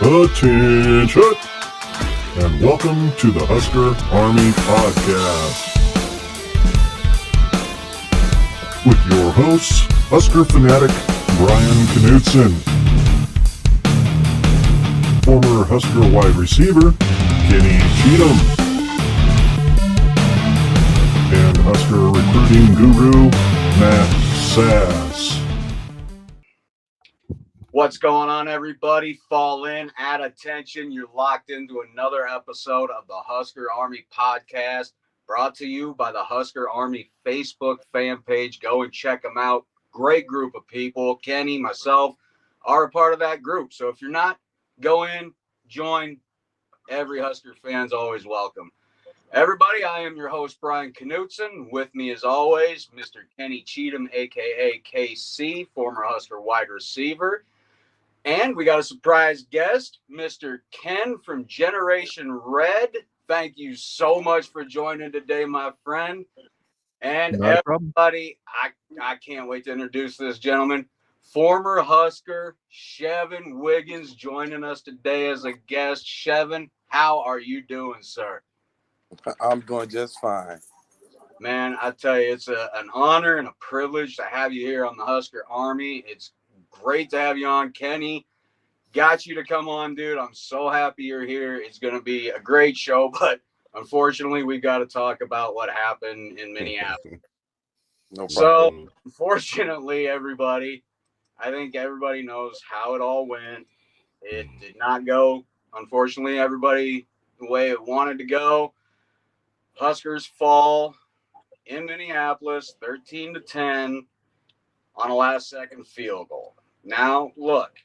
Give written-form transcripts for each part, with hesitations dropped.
Attention! And welcome to the Husker Army Podcast. With your hosts, Husker fanatic Brian Knutson, former Husker wide receiver Kenny Cheatham, and Husker recruiting guru Matt Sass. What's going on, everybody? Fall in, at attention. You're locked into another episode of the Husker Army Podcast, brought to you by the Husker Army Facebook fan page. Go and check them out. Great group of people. Kenny, myself, are a part of that group. So if you're not, go in, join. Every Husker fan's always welcome. Everybody, I am your host, Brian Knutson. With me, as always, Mr. Kenny Cheatham, a.k.a. KC, former Husker wide receiver. And we got a surprise guest, Mr. Ken from Generation Red. Thank you so much for joining today, my friend. And No everybody, I can't wait to introduce this gentleman. Former Husker, Shevin Wiggins, joining us today as a guest. Shevin, how are you doing, sir? I'm doing just fine. Man, I tell you, it's an honor and a privilege to have you here on the Husker Army. It's great to have you on. Kenny, got you to come on, dude. I'm so happy you're here. It's going to be a great show, but unfortunately, we got to talk about what happened in Minneapolis. No problem. So, unfortunately, everybody, I think everybody knows how it all went. It did not go, unfortunately, everybody the way it wanted to go. Huskers fall in Minneapolis, 13-10 on a last-second field goal. Now, look,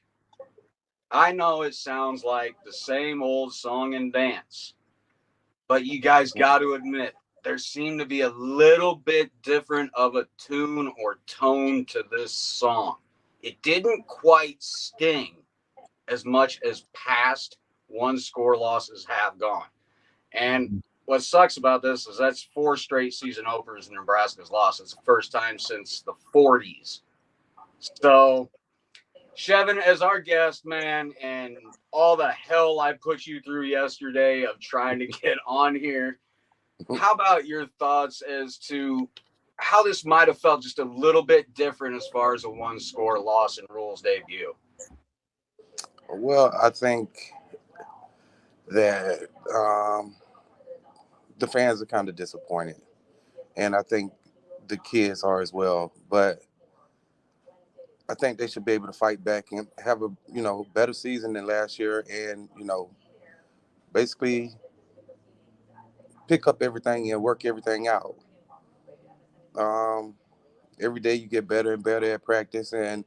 I know it sounds like the same old song and dance, but you guys got to admit, there seemed to be a little bit different of a tune or tone to this song. It didn't quite sting as much as past one-score losses have gone. And what sucks about this is that's 4 straight season openers Nebraska's lost. It's the first time since the 40s. So, Shevin, as our guest, man, and all the hell I put you through yesterday of trying to get on here, how about your thoughts as to how this might have felt just a little bit different as far as a one-score loss in Rule's debut? Well, I think that the fans are kind of disappointed, and I think the kids are as well. But I think they should be able to fight back and have a better season than last year, and basically pick up everything and work everything out. Every day you get better and better at practice, and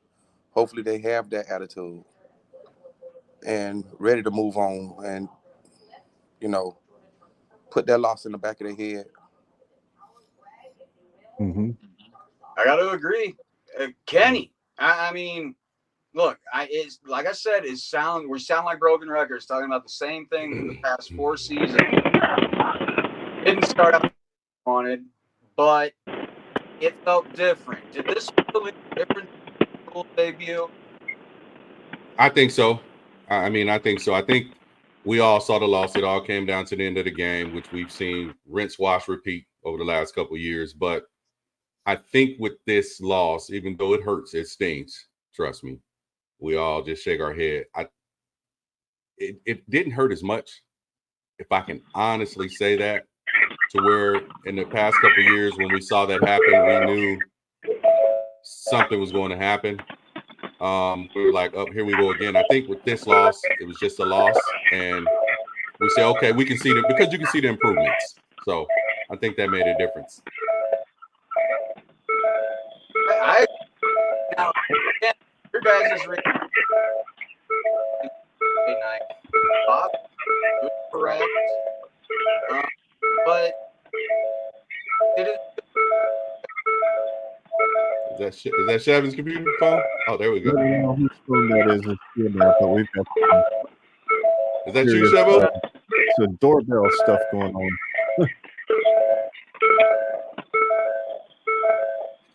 hopefully they have that attitude and ready to move on and put that loss in the back of their head. I got to agree. Kenny, I mean, look, it's like I said, we sound like broken records talking about the same thing in the past 4 seasons. Didn't start out wanted, but it felt different. Did this feel different than the debut? I think so. I think so. I think we all saw the loss. It all came down to the end of the game, which we've seen rinse, wash, repeat over the last couple of years. But I think with this loss, even though it hurts, it stings. Trust me. We all just shake our head. It didn't hurt as much, if I can honestly say that, to where in the past couple of years when we saw that happen, we knew something was going to happen. We were like, oh, here we go again. I think with this loss, it was just a loss. And we say, okay, we can see it because you can see the improvements. So I think that made a difference. Now, your guys' Bob, correct. But did it? Is that Shevin's computer phone? Oh, there we go. I don't know whose phone that is. It's in there, but we've got Is that you, Shevin? some doorbell stuff going on.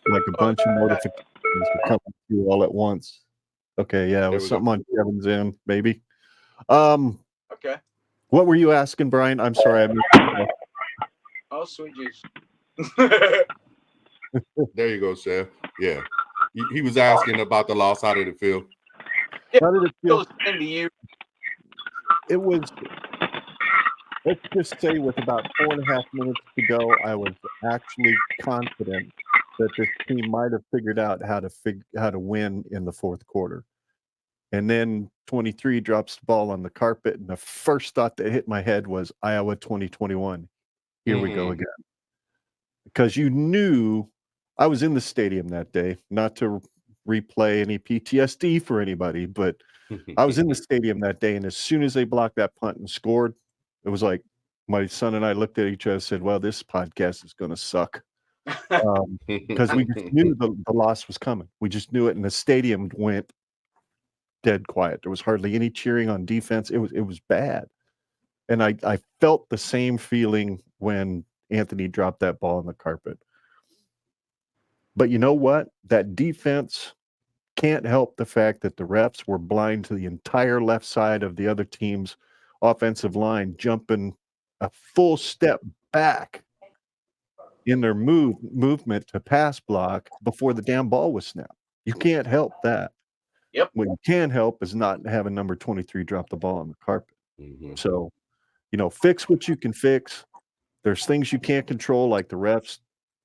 Like a bunch of notifications are coming through all at once. Okay, yeah, it was something on Kevin's end, maybe. Okay. What were you asking, Brian? I'm sorry. I missed Oh, sweet juice. There you go, Chef. Yeah. He was asking about the loss. How did it feel? How did it feel? Into you. It was, let's just say, with about 4.5 minutes to go, I was actually confident that this team might have figured out how to win in the fourth quarter. And then 23 drops the ball on the carpet, and the first thought that hit my head was Iowa 2021. Here we go again. Because you knew I was in the stadium that day, not to replay any PTSD for anybody, but I was in the stadium that day, and as soon as they blocked that punt and scored, it was like my son and I looked at each other and said, well, this podcast is going to suck. Because we just knew the loss was coming. We just knew it, and the stadium went dead quiet. There was hardly any cheering on defense. It was bad. And I felt the same feeling when Anthony dropped that ball on the carpet. But you know what? That defense can't help the fact that the refs were blind to the entire left side of the other team's offensive line, jumping a full step back in their movement to pass block before the damn ball was snapped. You can't help that. Yep. What you can help is not having number 23 drop the ball on the carpet. So, fix what you can fix. There's things you can't control, like the refs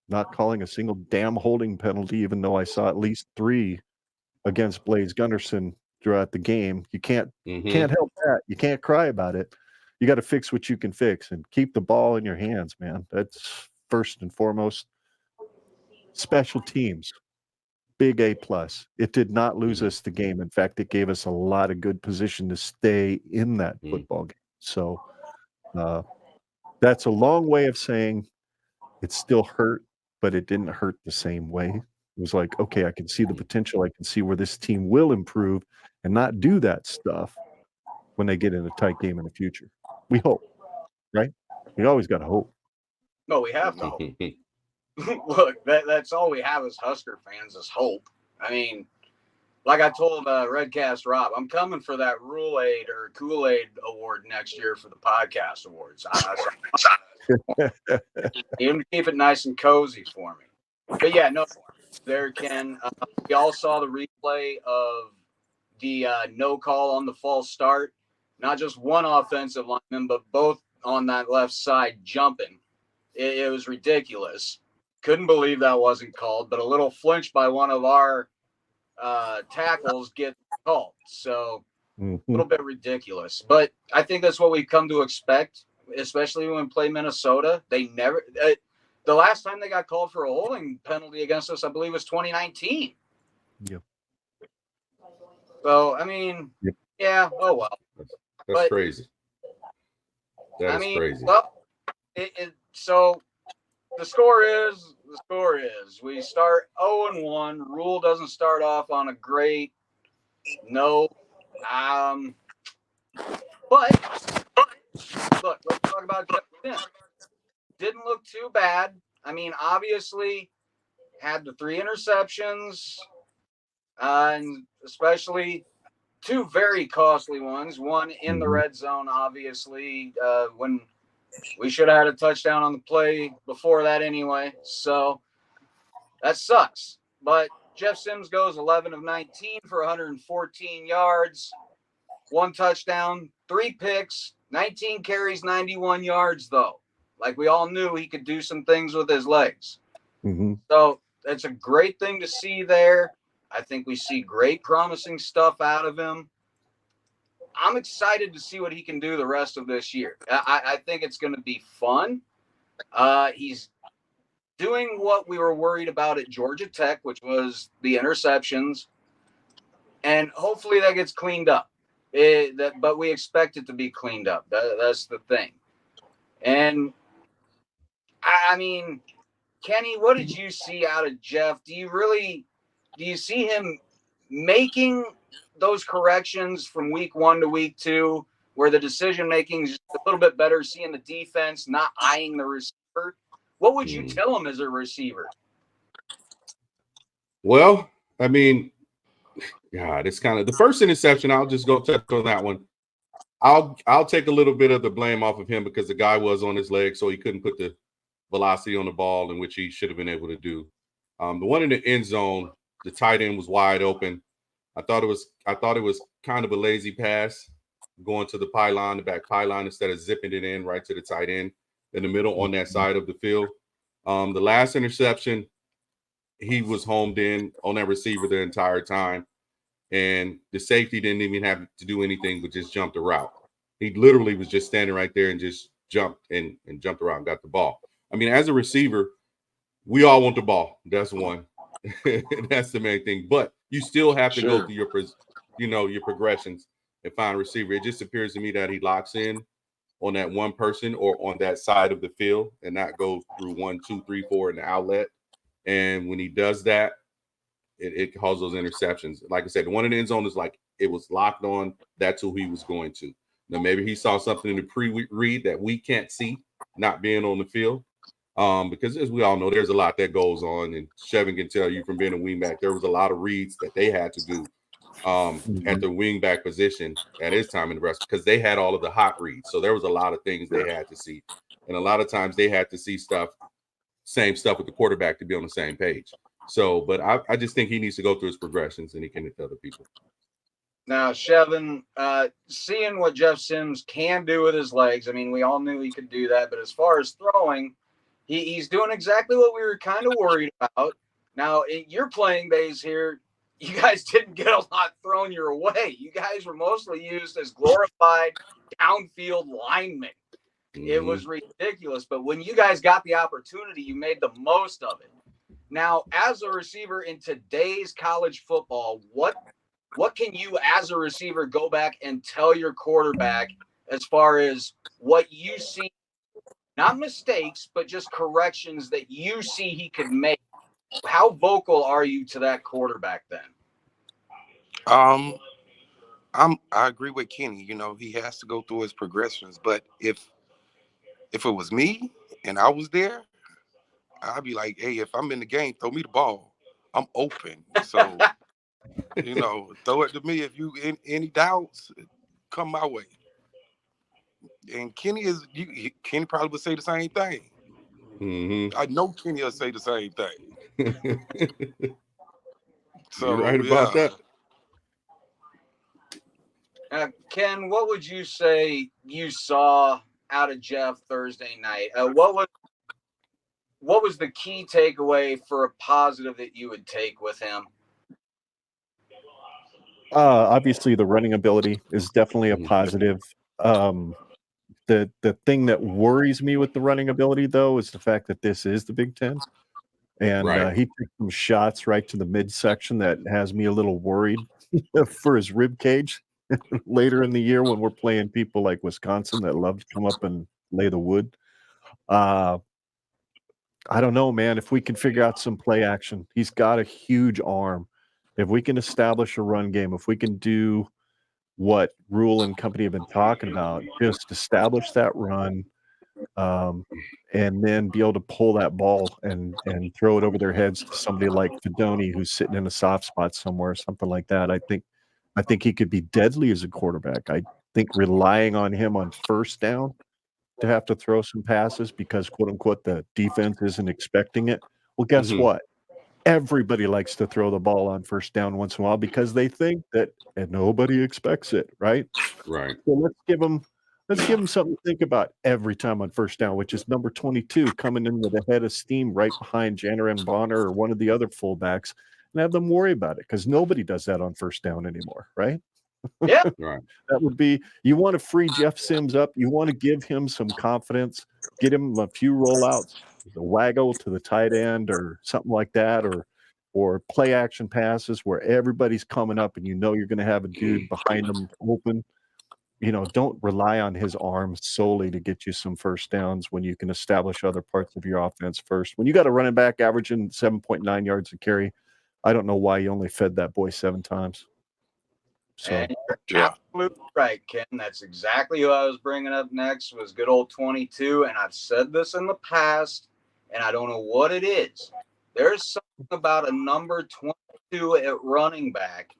not calling a single damn holding penalty, even though I saw at least 3 against Blaze Gunderson throughout the game. You can't help that. You can't cry about it. You got to fix what you can fix and keep the ball in your hands, man. That's first and foremost. Special teams, big A+. It did not lose us the game. In fact, it gave us a lot of good position to stay in that football game. So that's a long way of saying it still hurt, but it didn't hurt the same way. It was like, okay, I can see the potential. I can see where this team will improve and not do that stuff when they get in a tight game in the future. We hope, right? We always got to hope. No, we have to hope. Look, that's all we have as Husker fans is hope. I mean, like I told Redcast Rob, I'm coming for that Rule Aid or Kool-Aid award next year for the podcast awards. Even to keep it nice and cozy for me. But yeah, no, there can. We all saw the replay of the no call on the false start. Not just one offensive lineman, but both on that left side jumping. It was ridiculous. Couldn't believe that wasn't called, but a little flinch by one of our tackles get called. So a little bit ridiculous. But I think that's what we've come to expect, especially when we play Minnesota. They never the last time they got called for a holding penalty against us, I believe, was 2019. Yep. So, I mean, yeah, oh well. That's crazy. That is crazy. Well, so the score is we start 0-1. Rule doesn't start off on a great note. But look, let's talk about Jeff Sims. Didn't look too bad. I mean, obviously had the 3 interceptions, and especially 2 very costly ones. One in the red zone, obviously, when we should have had a touchdown on the play before that anyway. So that sucks. But Jeff Sims goes 11 of 19 for 114 yards, 1 touchdown, 3 picks, 19 carries, 91 yards, though. Like we all knew he could do some things with his legs. So that's a great thing to see there. I think we see great promising stuff out of him. I'm excited to see what he can do the rest of this year. I think it's going to be fun. He's doing what we were worried about at Georgia Tech, which was the interceptions. And hopefully that gets cleaned up. But we expect it to be cleaned up. That's the thing. And, I mean, Kenny, what did you see out of Jeff? Do you see him making those corrections from week 1 to week 2 where the decision making is a little bit better, seeing the defense, not eyeing the receiver? What would you tell him as a receiver? Well, I mean, God, it's kind of the first interception. I'll just go touch on that one. I'll take a little bit of the blame off of him because the guy was on his leg, so he couldn't put the velocity on the ball, in which he should have been able to do. The one in the end zone, the tight end was wide open. I thought it was kind of a lazy pass going to the pylon, the back pylon, instead of zipping it in right to the tight end in the middle on that side of the field. The last interception, he was homed in on that receiver the entire time. And the safety didn't even have to do anything but just jump the route. He literally was just standing right there and just jumped and jumped around and got the ball. I mean, as a receiver, we all want the ball. That's one. That's the main thing. But you still have to go through your progressions and find a receiver. It just appears to me that he locks in on that one person or on that side of the field and not go through 1, 2, 3, 4 in the outlet. And when he does that, it causes those interceptions. Like I said, the one in the end zone is like it was locked on. That's who he was going to. Now, maybe he saw something in the pre-read that we can't see, not being on the field. Because as we all know, there's a lot that goes on. And Shevin can tell you from being a wingback, there was a lot of reads that they had to do at the wingback position at his time in Nebraska because they had all of the hot reads. So there was a lot of things they had to see. And a lot of times they had to see same stuff with the quarterback to be on the same page. So, but I just think he needs to go through his progressions and he can hit other people. Now, Shevin, seeing what Jeff Sims can do with his legs, I mean, we all knew he could do that. But as far as throwing, he's doing exactly what we were kind of worried about. Now, in your playing days here, you guys didn't get a lot thrown your way. You guys were mostly used as glorified downfield linemen. Mm-hmm. It was ridiculous. But when you guys got the opportunity, you made the most of it. Now, as a receiver in today's college football, what can you as a receiver go back and tell your quarterback as far as what you see, not mistakes, but just corrections that you see he could make? How vocal are you to that quarterback then? I agree with Kenny. You know, he has to go through his progressions. But if it was me and I was there, I'd be like, hey, if I'm in the game, throw me the ball. I'm open. So, you know, throw it to me. If you any doubts, come my way. And Kenny Kenny probably would say the same thing. Mm-hmm. I know Kenny will say the same thing. So you're right about that. Ken, what would you say you saw out of Jeff Thursday night? What was the key takeaway for a positive that you would take with him? Obviously, the running ability is definitely a positive. The thing that worries me with the running ability, though, is the fact that this is the Big Ten. And he took some shots right to the midsection that has me a little worried for his rib cage later in the year when we're playing people like Wisconsin that love to come up and lay the wood. I don't know, man. If we can figure out some play action, he's got a huge arm. If we can establish a run game, if we can do what Rule and company have been talking about, just establish that run, and then be able to pull that ball and throw it over their heads to somebody like Fedoni who's sitting in a soft spot somewhere, something like that. I think he could be deadly as a quarterback. I think relying on him on first down to have to throw some passes because, quote unquote, the defense isn't expecting it. Well, guess what? Everybody likes to throw the ball on first down once in a while because they think that, and nobody expects it, right? Right. So let's give them something to think about every time on first down, which is number 22 coming in with a head of steam right behind Janarin Bonner or one of the other fullbacks, and have them worry about it because nobody does that on first down anymore, right? Yeah. Right. That would be, you want to free Jeff Sims up. You want to give him some confidence, get him a few rollouts, the waggle to the tight end or something like that, or play action passes where everybody's coming up and you know you're going to have a dude behind them open. You know, don't rely on his arms solely to get you some first downs when you can establish other parts of your offense first. When you got a running back averaging 7.9 yards a carry, I don't know why you only fed that boy 7 times. So, and you're absolutely right, Ken. That's exactly who I was bringing up next was good old 22. And I've said this in the past, and I don't know what it is. There's something about a number 22 at running back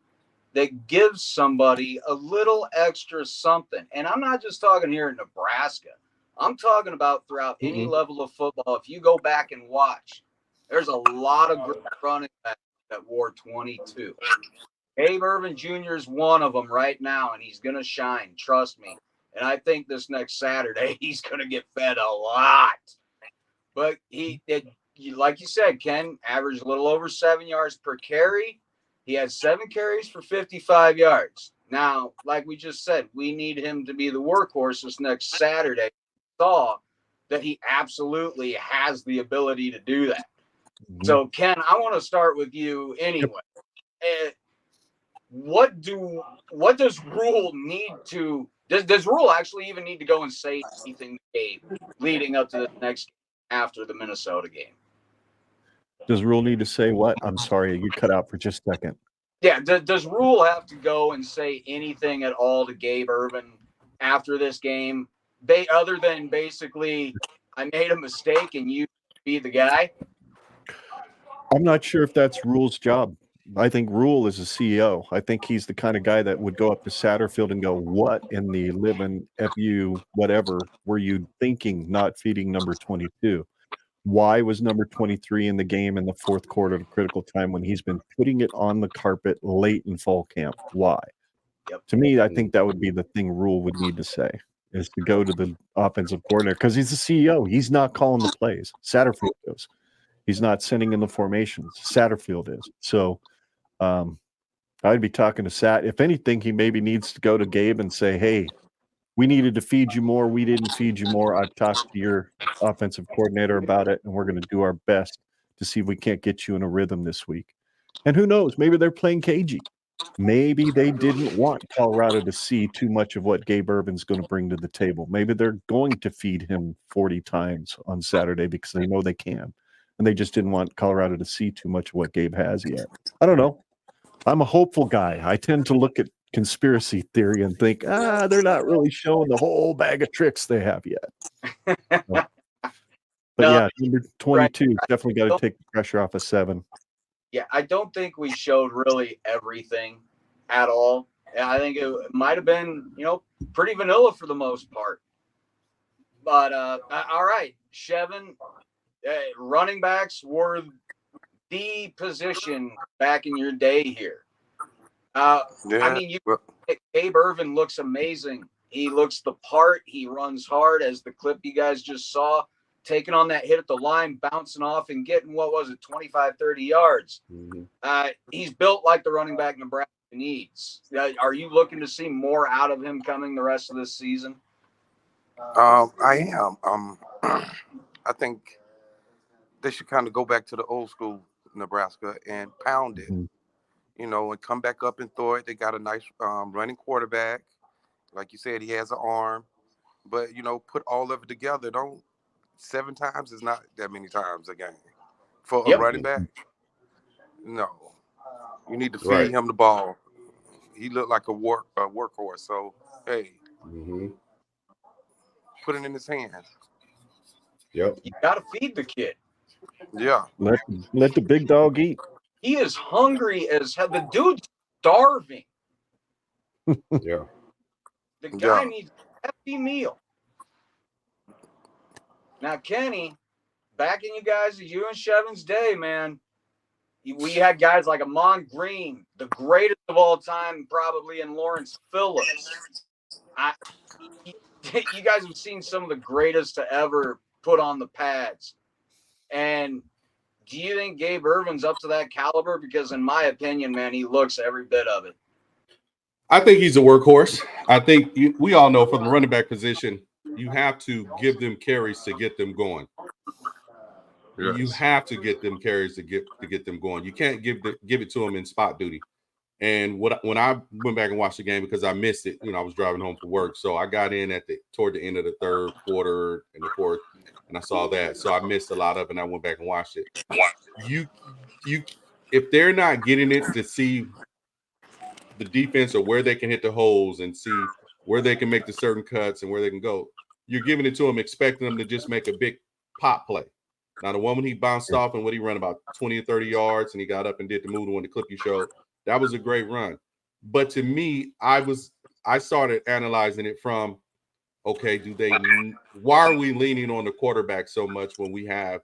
that gives somebody a little extra something. And I'm not just talking here in Nebraska. I'm talking about throughout any level of football. If you go back and watch, there's a lot of great running backs that wore 22. Gabe Ervin Jr. is one of them right now, and he's going to shine. Trust me. And I think this next Saturday, he's going to get fed a lot. But like you said, Ken, averaged a little over 7 yards per carry. He had 7 carries for 55 yards. Now, like we just said, we need him to be the workhorse this next Saturday. Saw that he absolutely has the ability to do that. So, Ken, I want to start with you anyway. What does Rule need to does Rule actually even need to go and say anything to Gabe leading up to the next game after the Minnesota game? Does Rule need to say what? I'm sorry, you cut out for just a second. Yeah, does Rule have to go and say anything at all to Gabe Ervin after this game, other than basically, I made a mistake and you be the guy? I'm not sure if that's Rule's job. I think Rule is a CEO. I think he's the kind of guy that would go up to Satterfield and go, what in the living FU whatever were you thinking not feeding number 22? Why was number 23 in the game in the fourth quarter at a critical time when he's been putting it on the carpet late in fall camp? Why? Yep. To me, I think that would be the thing Rule would need to say, is to go to the offensive coordinator, because he's the CEO. He's not calling the plays. Satterfield is. He's not sending in the formations. Satterfield is. So I'd be talking to Sat. If anything, he maybe needs to go to Gabe and say, hey, we needed to feed you more. We didn't feed you more. I've talked to your offensive coordinator about it, and we're going to do our best to see if we can't get you in a rhythm this week. And who knows? Maybe they're playing cagey. Maybe they didn't want Colorado to see too much of what Gabe Ervin's going to bring to the table. Maybe they're going to feed him 40 times on Saturday because they know they can. And they just didn't want Colorado to see too much of what Gabe has yet. I don't know. I'm a hopeful guy. I tend to look at conspiracy theory and think, they're not really showing the whole bag of tricks they have yet. But yeah, number 22 right. definitely got to take the pressure off of 7. Yeah, I don't think we showed really everything at all. I think it might have been, pretty vanilla for the most part. But all right, Shevin, running backs were the position back in your day here. I mean, Gabe Ervin looks amazing. He looks the part. He runs hard, as the clip you guys just saw, taking on that hit at the line, bouncing off and getting, 25, 30 yards. He's built like the running back Nebraska needs. Are you looking to see more out of him coming the rest of this season? I am. I think they should kind of go back to the old school Nebraska and pound it, and come back up and throw it. They got a nice running quarterback. Like you said, he has an arm. But, put all of it together. 7 times is not that many times a game for a running back. No. You need to feed him the ball. He looked like a workhorse. So, hey, put it in his hands. Yep. You got to feed the kid. Yeah. Let the big dog eat. He is hungry as hell. The dude's starving. Yeah. The guy needs a hefty meal. Now, Kenny, back in you and Shevin's day, man, we had guys like Amon Green, the greatest of all time, probably, and Lawrence Phillips. You guys have seen some of the greatest to ever put on the pads. And do you think Gabe Ervin's up to that caliber? Because in my opinion, man, he looks every bit of it. I think he's a workhorse. I think we all know for the running back position, you have to give them carries to get them going. Yes. You have to get them carries to get them going. You can't give it to them in spot duty. And when I went back and watched the game, because I missed it, I was driving home from work, so I got in toward the end of the third quarter and the fourth, and I saw that, so I missed a lot of it, and I went back and watched it. You if they're not getting it to see the defense or where they can hit the holes and see where they can make the certain cuts and where they can go, you're giving it to them, expecting them to just make a big pop play. Now, the one when he bounced off and he ran about 20 or 30 yards and he got up and did the move, the clip you showed, that was a great run. But to me, I started analyzing it from, okay, why are we leaning on the quarterback so much when we have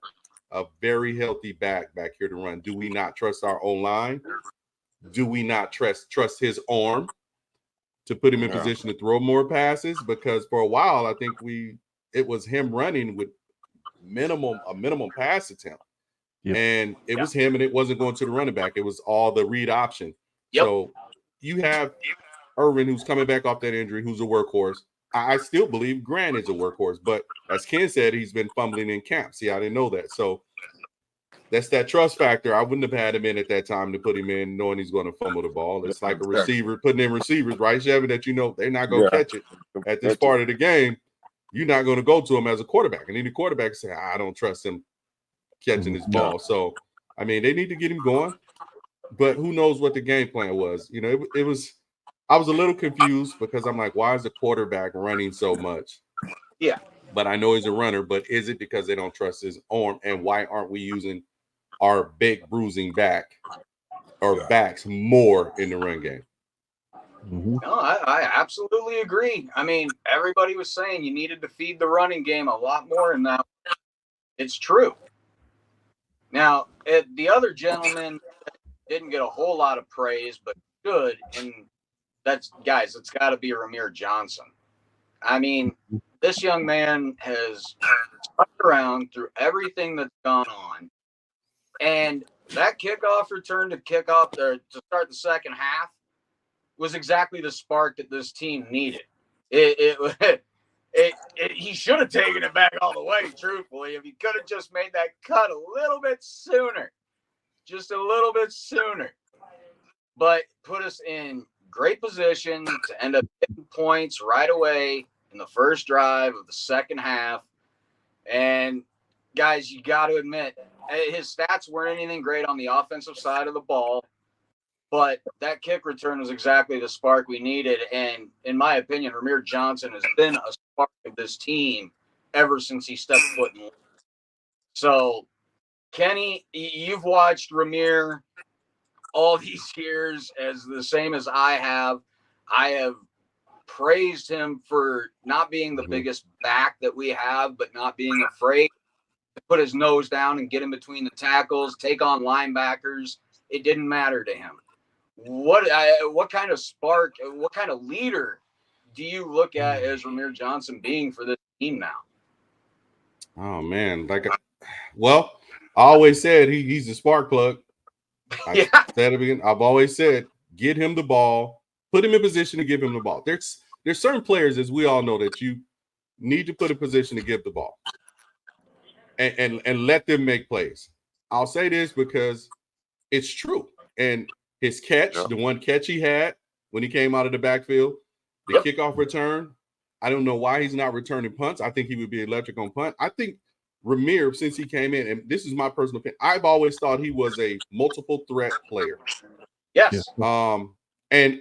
a very healthy back here to run? Do we not trust our own line? Do we not trust his arm to put him in position to throw more passes? Because for a while, I think it was him running with a minimum pass attempt. Yep. And it was him, and it wasn't going to the running back. It was all the read option. Yep. So you have Irvin, who's coming back off that injury, who's a workhorse. I still believe Grant is a workhorse, but as Ken said, he's been fumbling in camp. See, I didn't know that. So that's that trust factor. I wouldn't have had him in at that time to put him in knowing he's going to fumble the ball. It's like a receiver putting in receivers, right, Shevin, that they're not going to catch it at this part of the game. You're not going to go to him as a quarterback. And any quarterback say, I don't trust him catching this ball. So, I mean, they need to get him going. But who knows what the game plan was? It was – I was a little confused because I'm like, why is the quarterback running so much? Yeah. But I know he's a runner, but is it because they don't trust his arm? And why aren't we using our big bruising back or backs more in the run game? No, I absolutely agree. I mean, everybody was saying you needed to feed the running game a lot more, and now it's true. Now, the other gentleman didn't get a whole lot of praise, but good, and it's got to be Ramir Johnson. I mean, this young man has stuck around through everything that's gone on. And that kickoff return to start the second half was exactly the spark that this team needed. He should have taken it back all the way, truthfully, if he could have just made that cut a little bit sooner. Just a little bit sooner. But put us in great position to end up getting points right away in the first drive of the second half. And guys, you got to admit, his stats weren't anything great on the offensive side of the ball, but that kick return was exactly the spark we needed. And in my opinion, Ramir Johnson has been a spark of this team ever since he stepped foot in. So, Kenny, you've watched Ramir all these years as the same as I have. I have praised him for not being the biggest back that we have, but not being afraid to put his nose down and get in between the tackles, take on linebackers. It didn't matter to him. What kind of spark, what kind of leader do you look at as Ramir Johnson being for this team now? Oh, man. I always said he's a spark plug. I've always said, get him the ball, put him in position to give him the ball. There's certain players, as we all know, that you need to put in position to give the ball and let them make plays. I'll say this because it's true. And his catch, the one catch he had when he came out of the backfield, the kickoff return, I don't know why he's not returning punts. I think he would be electric on punt. I think Ramir, since he came in, and this is my personal opinion, I've always thought he was a multiple threat player. Yes. And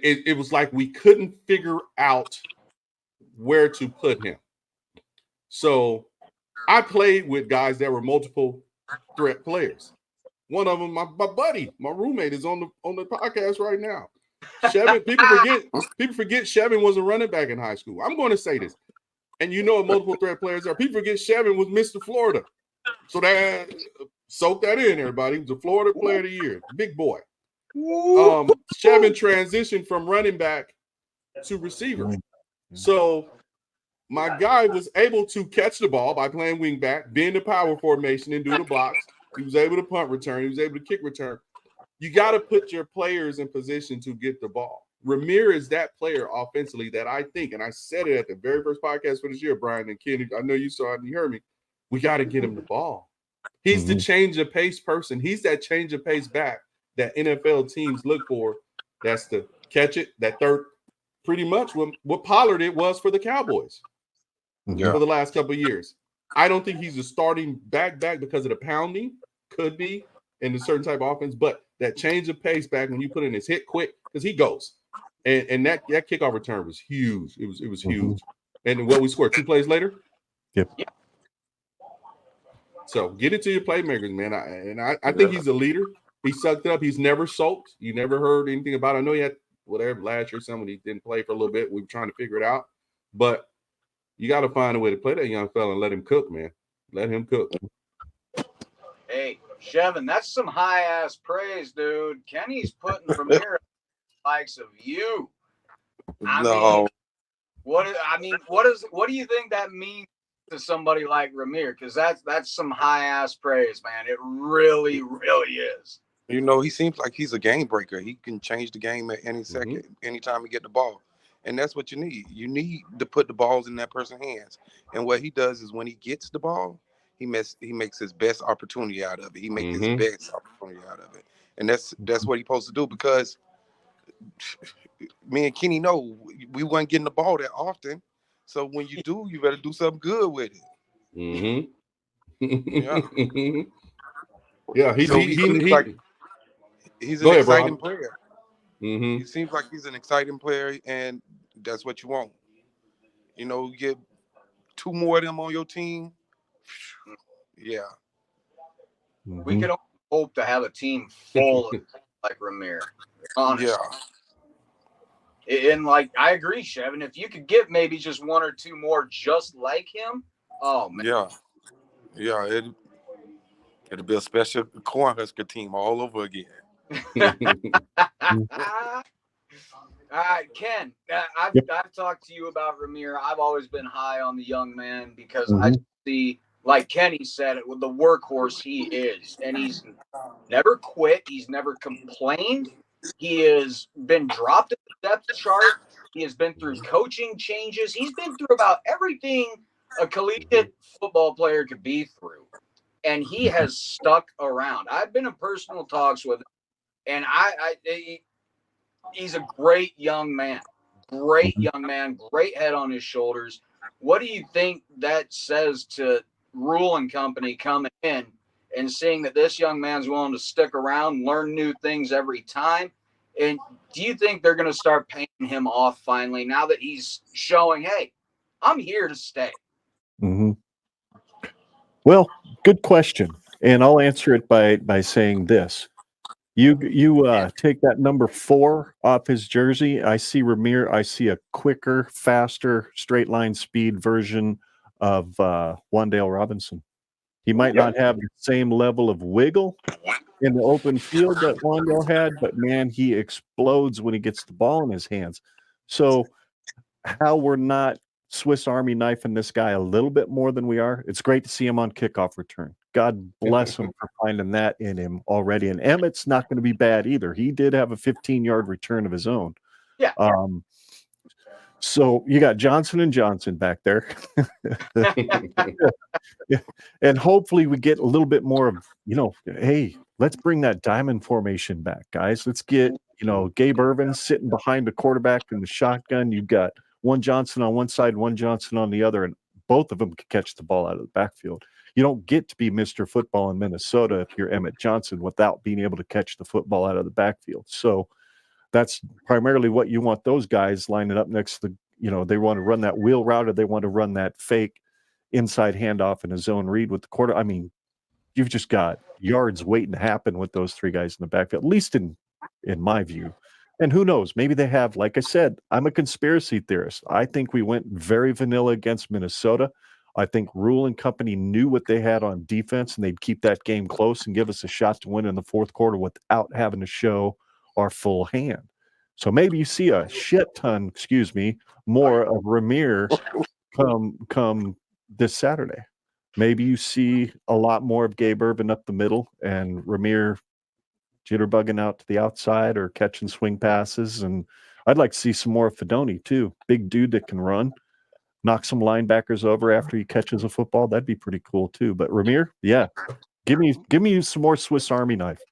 it was like we couldn't figure out where to put him. So I played with guys that were multiple threat players. One of them, my buddy, my roommate, is on the podcast right now. Shevin, people forget Shevin was a running back in high school. I'm going to say this. And you know what multiple threat players are. People forget Shevin was Mr. Florida. So that soak that in, everybody. He was a Florida Player of the Year. Big boy. Shevin transitioned from running back to receiver. So my guy was able to catch the ball by playing wing back, be in the power formation and do the blocks. He was able to punt return. He was able to kick return. You got to put your players in position to get the ball. Ramir is that player offensively that I think, and I said it at the very first podcast for this year, Brian and Kenny, I know you saw it and you heard me, we got to get him the ball. He's the change of pace person. He's that change of pace back that NFL teams look for. That's the catch it, that third, pretty much what Pollard it was for the Cowboys for the last couple of years. I don't think he's a starting back because of the pounding, could be in a certain type of offense, but that change of pace back when you put in his hit quick, because he goes. And that kickoff return was huge. It was huge. And what we scored 2 plays later? Yep. So get it to your playmakers, man. I think he's a leader. He sucked up. He's never sulked. You never heard anything about it. I know he had whatever. Last year, somebody didn't play for a little bit. We were trying to figure it out. But you got to find a way to play that young fella and let him cook, man. Let him cook. Hey, Shevin, that's some high-ass praise, dude. Kenny's putting Ramir at the likes of you. I No, mean, what do you think that means to somebody like Ramir? Because that's some high-ass praise, man. It really, really is. you know, he seems like he's a game breaker. He can change the game at any second, anytime he get the ball. And that's what you need. You need to put the balls in that person's hands. And what he does is when he gets the ball, he makes his best opportunity out of it. He makes his best opportunity out of it. And that's what he's supposed to do, because me and Kenny know we weren't getting the ball that often. So when you do, you better do something good with it. Yeah. Yeah, he seems like he's an Go ahead, exciting Rob. player. He seems like he's an exciting player, and that's what you want. You know, you get 2 more of them on your team. Yeah. We can only hope to have a team full of like Ramir. Honestly. Yeah. And like I agree, Shevin. If you could get maybe just 1 or 2 more just like him, oh man. Yeah. It'll be a special Cornhusker team all over again. Ken, I've talked to you about Ramir. I've always been high on the young man because I see, like Kenny said, it with the workhorse he is, and he's never quit. He's never complained. He has been dropped at the depth chart. He has been through coaching changes. He's been through about everything a collegiate football player could be through, and he has stuck around. I've been in personal talks with him, and he's a great young man. Great young man, great head on his shoulders. What do you think that says to Rule and company coming in and seeing that this young man's willing to stick around, learn new things every time? And do you think they're going to start paying him off finally now that he's showing, hey, I'm here to stay? Well, good question. And I'll answer it by saying this. You take that number 4 off his jersey. I see Ramir. I see a quicker, faster, straight line speed version of Wandale Robinson. He might not have the same level of wiggle in the open field that Wandale had, but man, he explodes when he gets the ball in his hands. So how we're not Swiss Army knifing this guy a little bit more than we are, it's great to see him on kickoff return. God bless him for finding that in him already. And Emmett's not going to be bad either. He did have a 15-yard return of his own. Yeah. So you got Johnson and Johnson back there. And hopefully we get a little bit more of, hey, let's bring that diamond formation back, guys. Let's get, Gabe Irvin sitting behind the quarterback in the shotgun. You've got one Johnson on one side, one Johnson on the other, and both of them can catch the ball out of the backfield. You don't get to be Mr. Football in Minnesota if you're Emmett Johnson without being able to catch the football out of the backfield. So that's primarily what you want those guys lining up next to they want to run that wheel route, or they want to run that fake inside handoff in a zone read with the quarter. I mean, you've just got yards waiting to happen with those 3 guys in the backfield, at least in my view. And who knows? Maybe they have. Like I said, I'm a conspiracy theorist. I think we went very vanilla against Minnesota. I think Rule and company knew what they had on defense, and they'd keep that game close and give us a shot to win in the 4th quarter without having to show our full hand. So maybe you see a shit ton, more of Ramir come this Saturday. Maybe you see a lot more of Gabe Irvin up the middle and Ramir jitterbugging out to the outside or catching swing passes. And I'd like to see some more of Fedoni too. Big dude that can run, knock some linebackers over after he catches a football. That'd be pretty cool too. But Ramir, give me some more Swiss Army knife.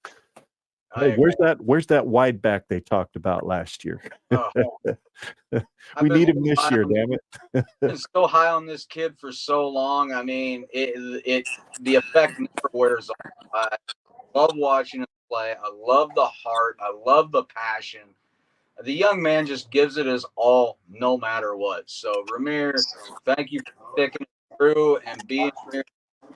Hey, where's that wide back they talked about last year? We need him this year, damn it. I've been so high on this kid for so long. I mean, the effect never wears off. I love watching him play. I love the heart. I love the passion. The young man just gives it his all, no matter what. So, Ramir, thank you for sticking it through and being here,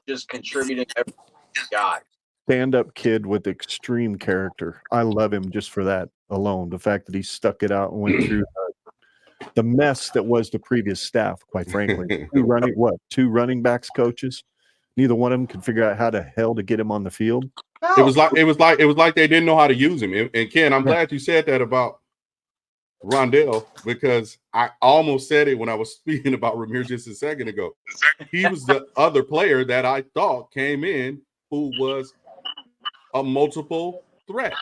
just contributing everything you got. stand-up kid with extreme character. I love him just for that alone. The fact that he stuck it out and went through the mess that was the previous staff, quite frankly. Two running backs coaches. Neither one of them could figure out how the hell to get him on the field. It was like they didn't know how to use him. And Ken, I'm glad you said that about Rondell, because I almost said it when I was speaking about Ramirez just a second ago. He was the other player that I thought came in who was a multiple threat.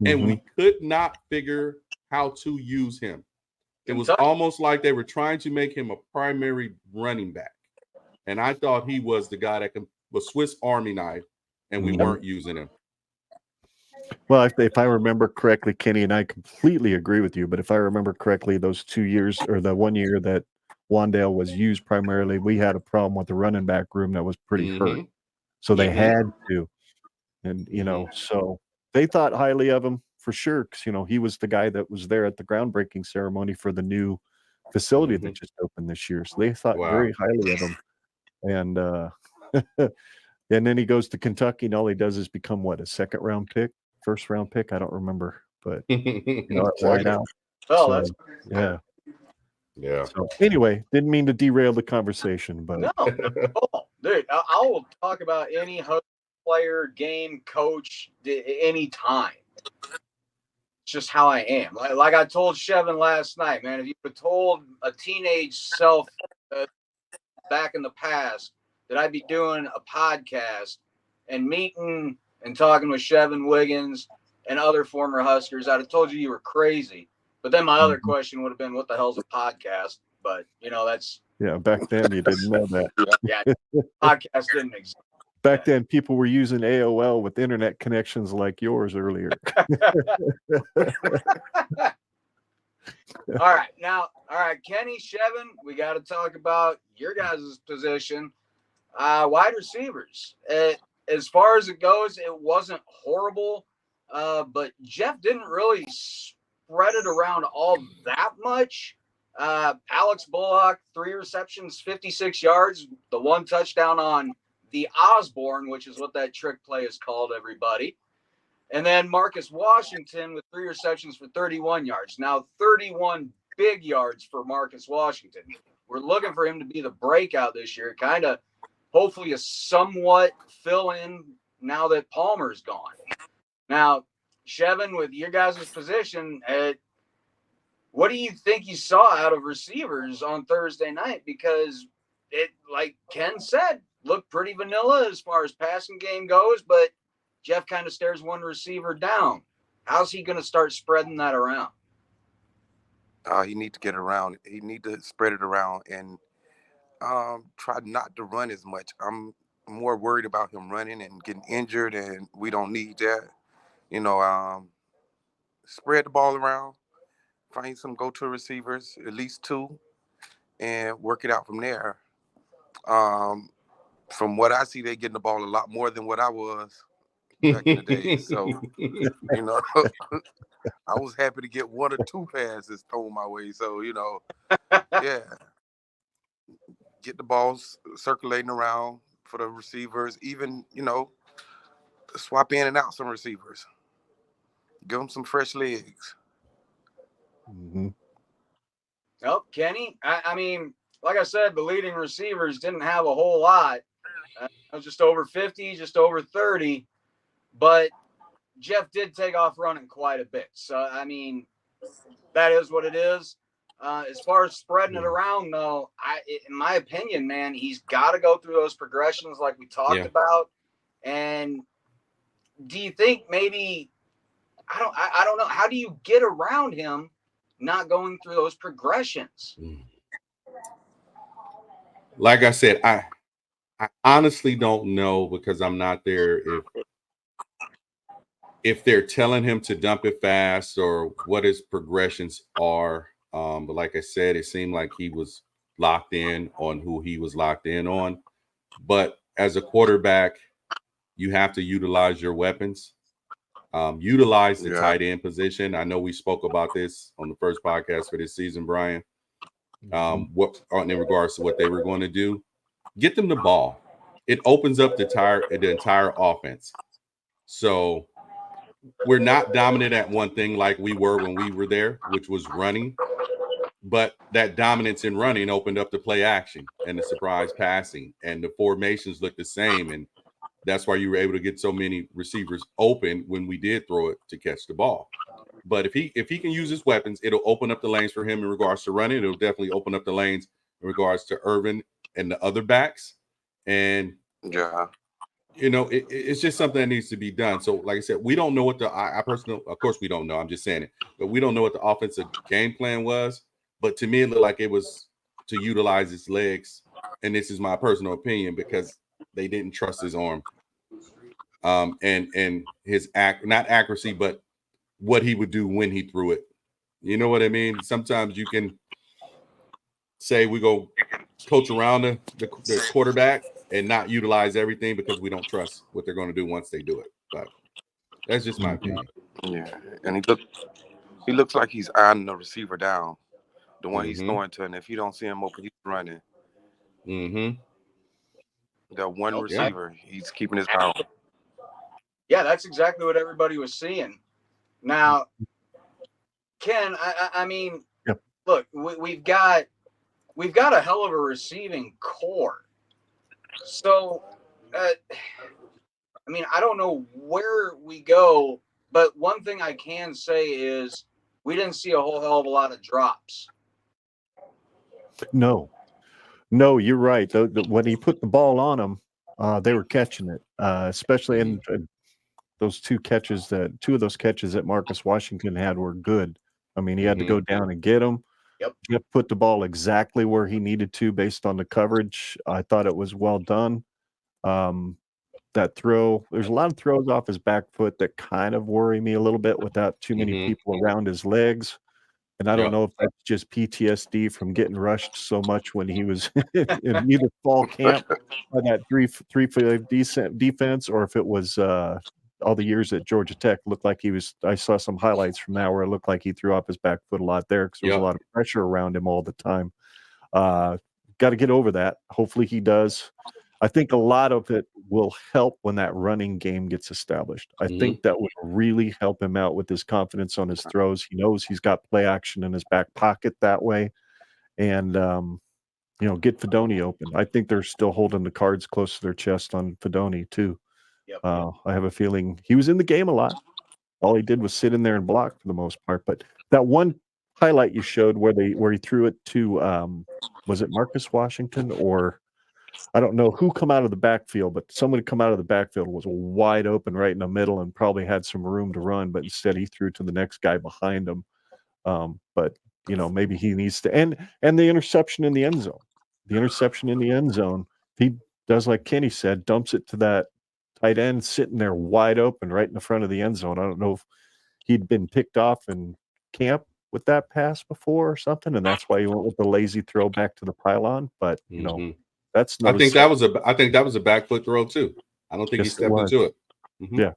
And we could not figure how to use him. It was almost like they were trying to make him a primary running back. And I thought he was the guy that was Swiss Army knife, and we weren't using him. Well, if I remember correctly, Kenny, and I completely agree with you, but if I remember correctly, those 2 years or the 1 year that Wandale was used primarily, we had a problem with the running back room that was pretty hurt. So they had to. And, so they thought highly of him for sure, because, he was the guy that was there at the groundbreaking ceremony for the new facility that just opened this year. So they thought very highly of him. And and then he goes to Kentucky, and all he does is become a first round pick. I don't remember, but right out. Oh, so, yeah. So anyway, didn't mean to derail the conversation, but no, dude, I will talk about any player, game, coach, any time. It's just how I am. Like I told Shevin last night, man. If you would have told a teenage self back in the past that I'd be doing a podcast and meeting and talking with Shevin Wiggins and other former Huskers, I'd have told you were crazy. But then my other question would have been, what the hell's a podcast? But, that's... Yeah, back then you didn't know that. Yeah, podcast didn't exist. Back then people were using AOL with internet connections like yours earlier. All right, Kenny, Shevin, we got to talk about your guys' position. Wide receivers. As far as it goes, it wasn't horrible, but Jeff didn't really spread it around all that much. Alex Bullock, 3 receptions, 56 yards, the 1 touchdown on the Osborne, which is what that trick play is called, everybody. And then Marcus Washington with 3 receptions for 31 yards. Now, 31 big yards for Marcus Washington. We're looking for him to be the breakout this year, kind of hopefully a somewhat fill-in now that Palmer's gone. Now, Shevin, with your guys' position, what do you think you saw out of receivers on Thursday night? Because it, like Ken said, looked pretty vanilla as far as passing game goes, but Jeff kind of stares one receiver down. How's he going to start spreading that around? He need to get around. He need to spread it around and try not to run as much. I'm more worried about him running and getting injured, and we don't need that. Spread the ball around, find some go-to receivers, at least 2, and work it out from there. From what I see, they're getting the ball a lot more than what I was back in the day. So, I was happy to get 1 or 2 passes thrown my way. So, yeah. Get the balls circulating around for the receivers, even, swap in and out some receivers. Give them some fresh legs. Well, Kenny, I mean, like I said, the leading receivers didn't have a whole lot. It was just over 50, just over 30. But Jeff did take off running quite a bit. So, I mean, that is what it is. As far as spreading it around, though, in my opinion, man, he's got to go through those progressions like we talked about. And do you think maybe I don't know, how do you get around him not going through those progressions? Like I said, I honestly don't know, because I'm not there, if they're telling him to dump it fast or what his progressions are. But like I said, it seemed like he was locked in on who he was locked in on. But as a quarterback, you have to utilize your weapons. Utilize the tight end position. I know we spoke about this on the first podcast for this season, Brian. What in regards to what they were going to do, get them the ball. it opens up the entire offense. So we're not dominant at one thing like we were when we were there, which was running. But that dominance in running opened up the play action and the surprise passing, and the formations looked the same. And that's why you were able to get so many receivers open when we did throw it to catch the ball. But if he can use his weapons, it'll open up the lanes for him in regards to running. It'll definitely open up the lanes in regards to Irvin and the other backs. And Yeah. it's just something that needs to be done. So, like I said, we don't know what I personally, of course, we don't know. I'm just saying it, but we don't know what the offensive game plan was. But to me, it looked like it was to utilize his legs, and this is my personal opinion because they didn't trust his arm, and his not accuracy, but what he would do when he threw it. You know what I mean? Sometimes you can say we go coach around the quarterback and not utilize everything because we don't trust what they're going to do once they do it. But that's just my opinion. Yeah, and he looks like he's eyeing the receiver down, the one he's throwing to, and if you don't see him open, he's running. Mm-hmm. That one Nope. receiver, he's keeping his eye on. Yeah, that's exactly what everybody was seeing. Now, Ken, I mean, Yep. Look, we've got a hell of a receiving core. So, I mean, I don't know where we go, but one thing I can say is we didn't see a whole hell of a lot of drops. No, you're right. When he put the ball on them, they were catching it, especially in those two of those catches that Marcus Washington had were good. I mean, he had to go down and get them. Yep. Jeff put the ball exactly where he needed to based on the coverage. I thought it was well done. That throw, there's a lot of throws off his back foot that kind of worry me a little bit without too many people around his legs. And I don't know if that's just PTSD from getting rushed so much when he was in either fall camp or that 3-5 defense, or if it was all the years at Georgia Tech. Looked like he was. I saw some highlights from that where it looked like he threw off his back foot a lot there because there was a lot of pressure around him all the time. Got to get over that. Hopefully he does. I think a lot of it will help when that running game gets established. I think that would really help him out with his confidence on his throws. He knows he's got play action in his back pocket that way. And, get Fedoni open. I think they're still holding the cards close to their chest on Fedoni, too. Yep. I have a feeling he was in the game a lot. All he did was sit in there and block for the most part. But that one highlight you showed where he threw it to, was it Marcus Washington or – I don't know who come out of the backfield, but someone come out of the backfield was wide open right in the middle and probably had some room to run, but instead he threw to the next guy behind him. But maybe he needs to and the interception in the end zone. The interception in the end zone, he does like Kenny said, dumps it to that tight end sitting there wide open right in the front of the end zone. I don't know if he'd been picked off in camp with that pass before or something, and that's why he went with the lazy throw back to the pylon. But that's I think that was a back foot throw too. I don't think he stepped into it. Yeah.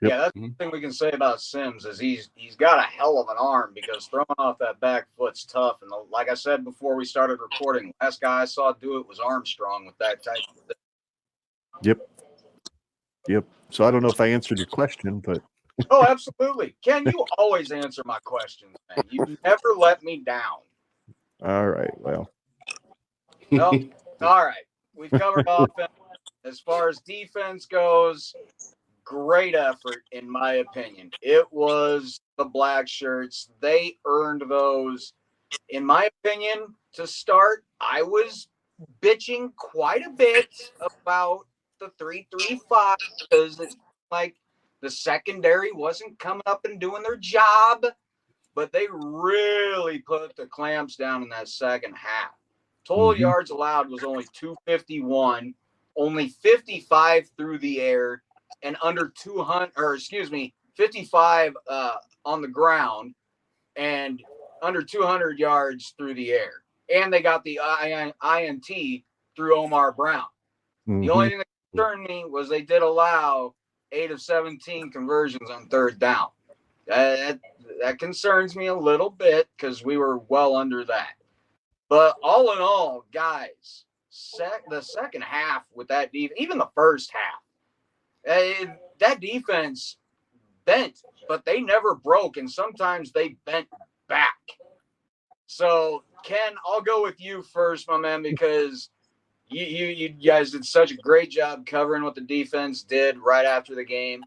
Yeah, that's the thing we can say about Sims is he's got a hell of an arm because throwing off that back foot's tough. And like I said before we started recording, last guy I saw do it was Armstrong with that type of thing. Yep. So I don't know if I answered your question, but oh, absolutely. Ken, you always answer my questions, man. You never let me down. All right. Well. No. All right. We've covered offense. As far as defense goes, great effort, in my opinion. It was the black shirts. They earned those. In my opinion, to start, I was bitching quite a bit about the 3-3-5 because it's like the secondary wasn't coming up and doing their job, but they really put the clamps down in that second half. Total yards allowed was only 251, only 55 through the air, and under 55 on the ground, and under 200 yards through the air. And they got the INT through Omar Brown. The only thing that concerned me was they did allow 8 of 17 conversions on third down. That concerns me a little bit because we were well under that. But all in all, guys, the second half with that defense, even the first half, that defense bent, but they never broke, and sometimes they bent back. So, Ken, I'll go with you first, my man, because you guys did such a great job covering what the defense did right after the game.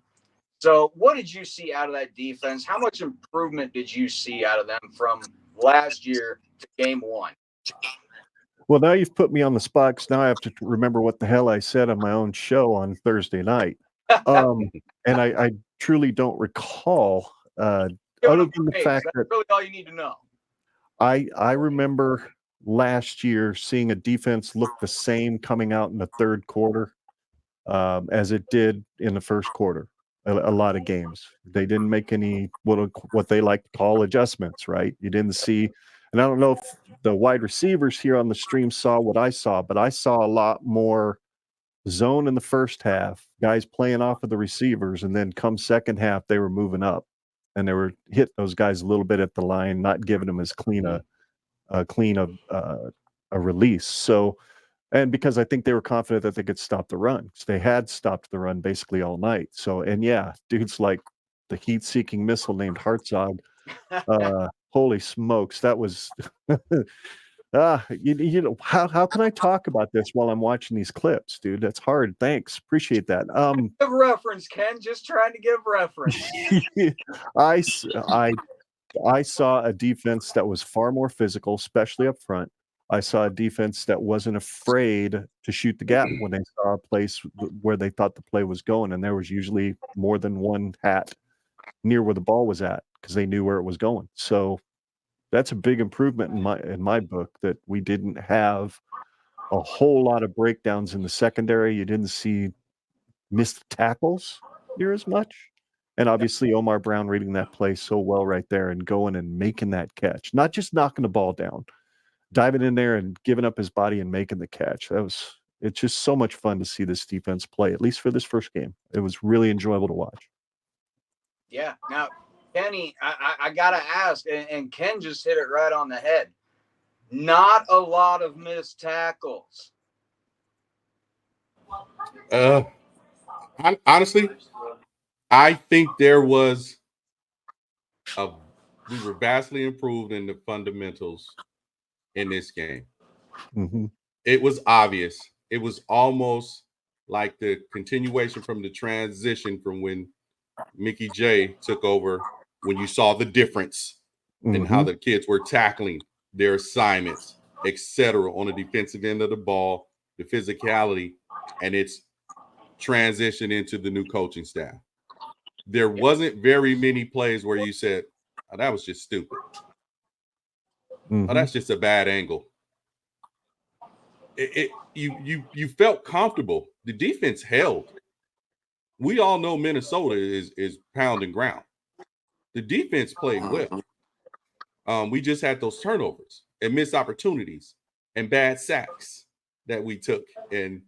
So, what did you see out of that defense? How much improvement did you see out of them from last year to game one? Well, now you've put me on the spot because now I have to remember what the hell I said on my own show on Thursday night. And I truly don't recall, other than the fact That's that really all you need to know. I remember last year seeing a defense look the same coming out in the third quarter as it did in the first quarter. A lot of games they didn't make any what they like to call adjustments. Right? You didn't see, and I don't know if the wide receivers here on the stream saw what I saw, but I saw a lot more zone in the first half, guys playing off of the receivers, and then come second half they were moving up, and they were hitting those guys a little bit at the line, not giving them as clean a release. So, and because I think they were confident that they could stop the run, they had stopped the run basically all night. So, and yeah, dudes like the heat-seeking missile named Hartzog, holy smokes, that was you know, how can I talk about this while I'm watching these clips, dude? That's hard. Thanks, appreciate that. Give reference, Ken. Just trying to give reference. I saw a defense that was far more physical, especially up front. I saw a defense that wasn't afraid to shoot the gap when they saw a place where they thought the play was going, and there was usually more than one hat near where the ball was at because they knew where it was going. So that's a big improvement in my book, that we didn't have a whole lot of breakdowns in the secondary. You didn't see missed tackles near as much. And obviously Omar Brown reading that play so well right there and going and making that catch, not just knocking the ball down, diving in there and giving up his body and making the catch. It's just so much fun to see this defense play, at least for this first game. It was really enjoyable to watch. Yeah. Now, Kenny, I got to ask, and Ken just hit it right on the head. Not a lot of missed tackles. Honestly, I think we were vastly improved in the fundamentals in this game. Mm-hmm. It was obvious. It was almost like the continuation from the transition from when Mickey J took over, when you saw the difference in how the kids were tackling their assignments, etc., on the defensive end of the ball, the physicality, and its transition into the new coaching staff. There wasn't very many plays where you said, oh, that was just stupid. Oh, that's just a bad angle. You felt comfortable. The defense held. We all know Minnesota is pound and ground. The defense played well. We just had those turnovers and missed opportunities and bad sacks that we took. And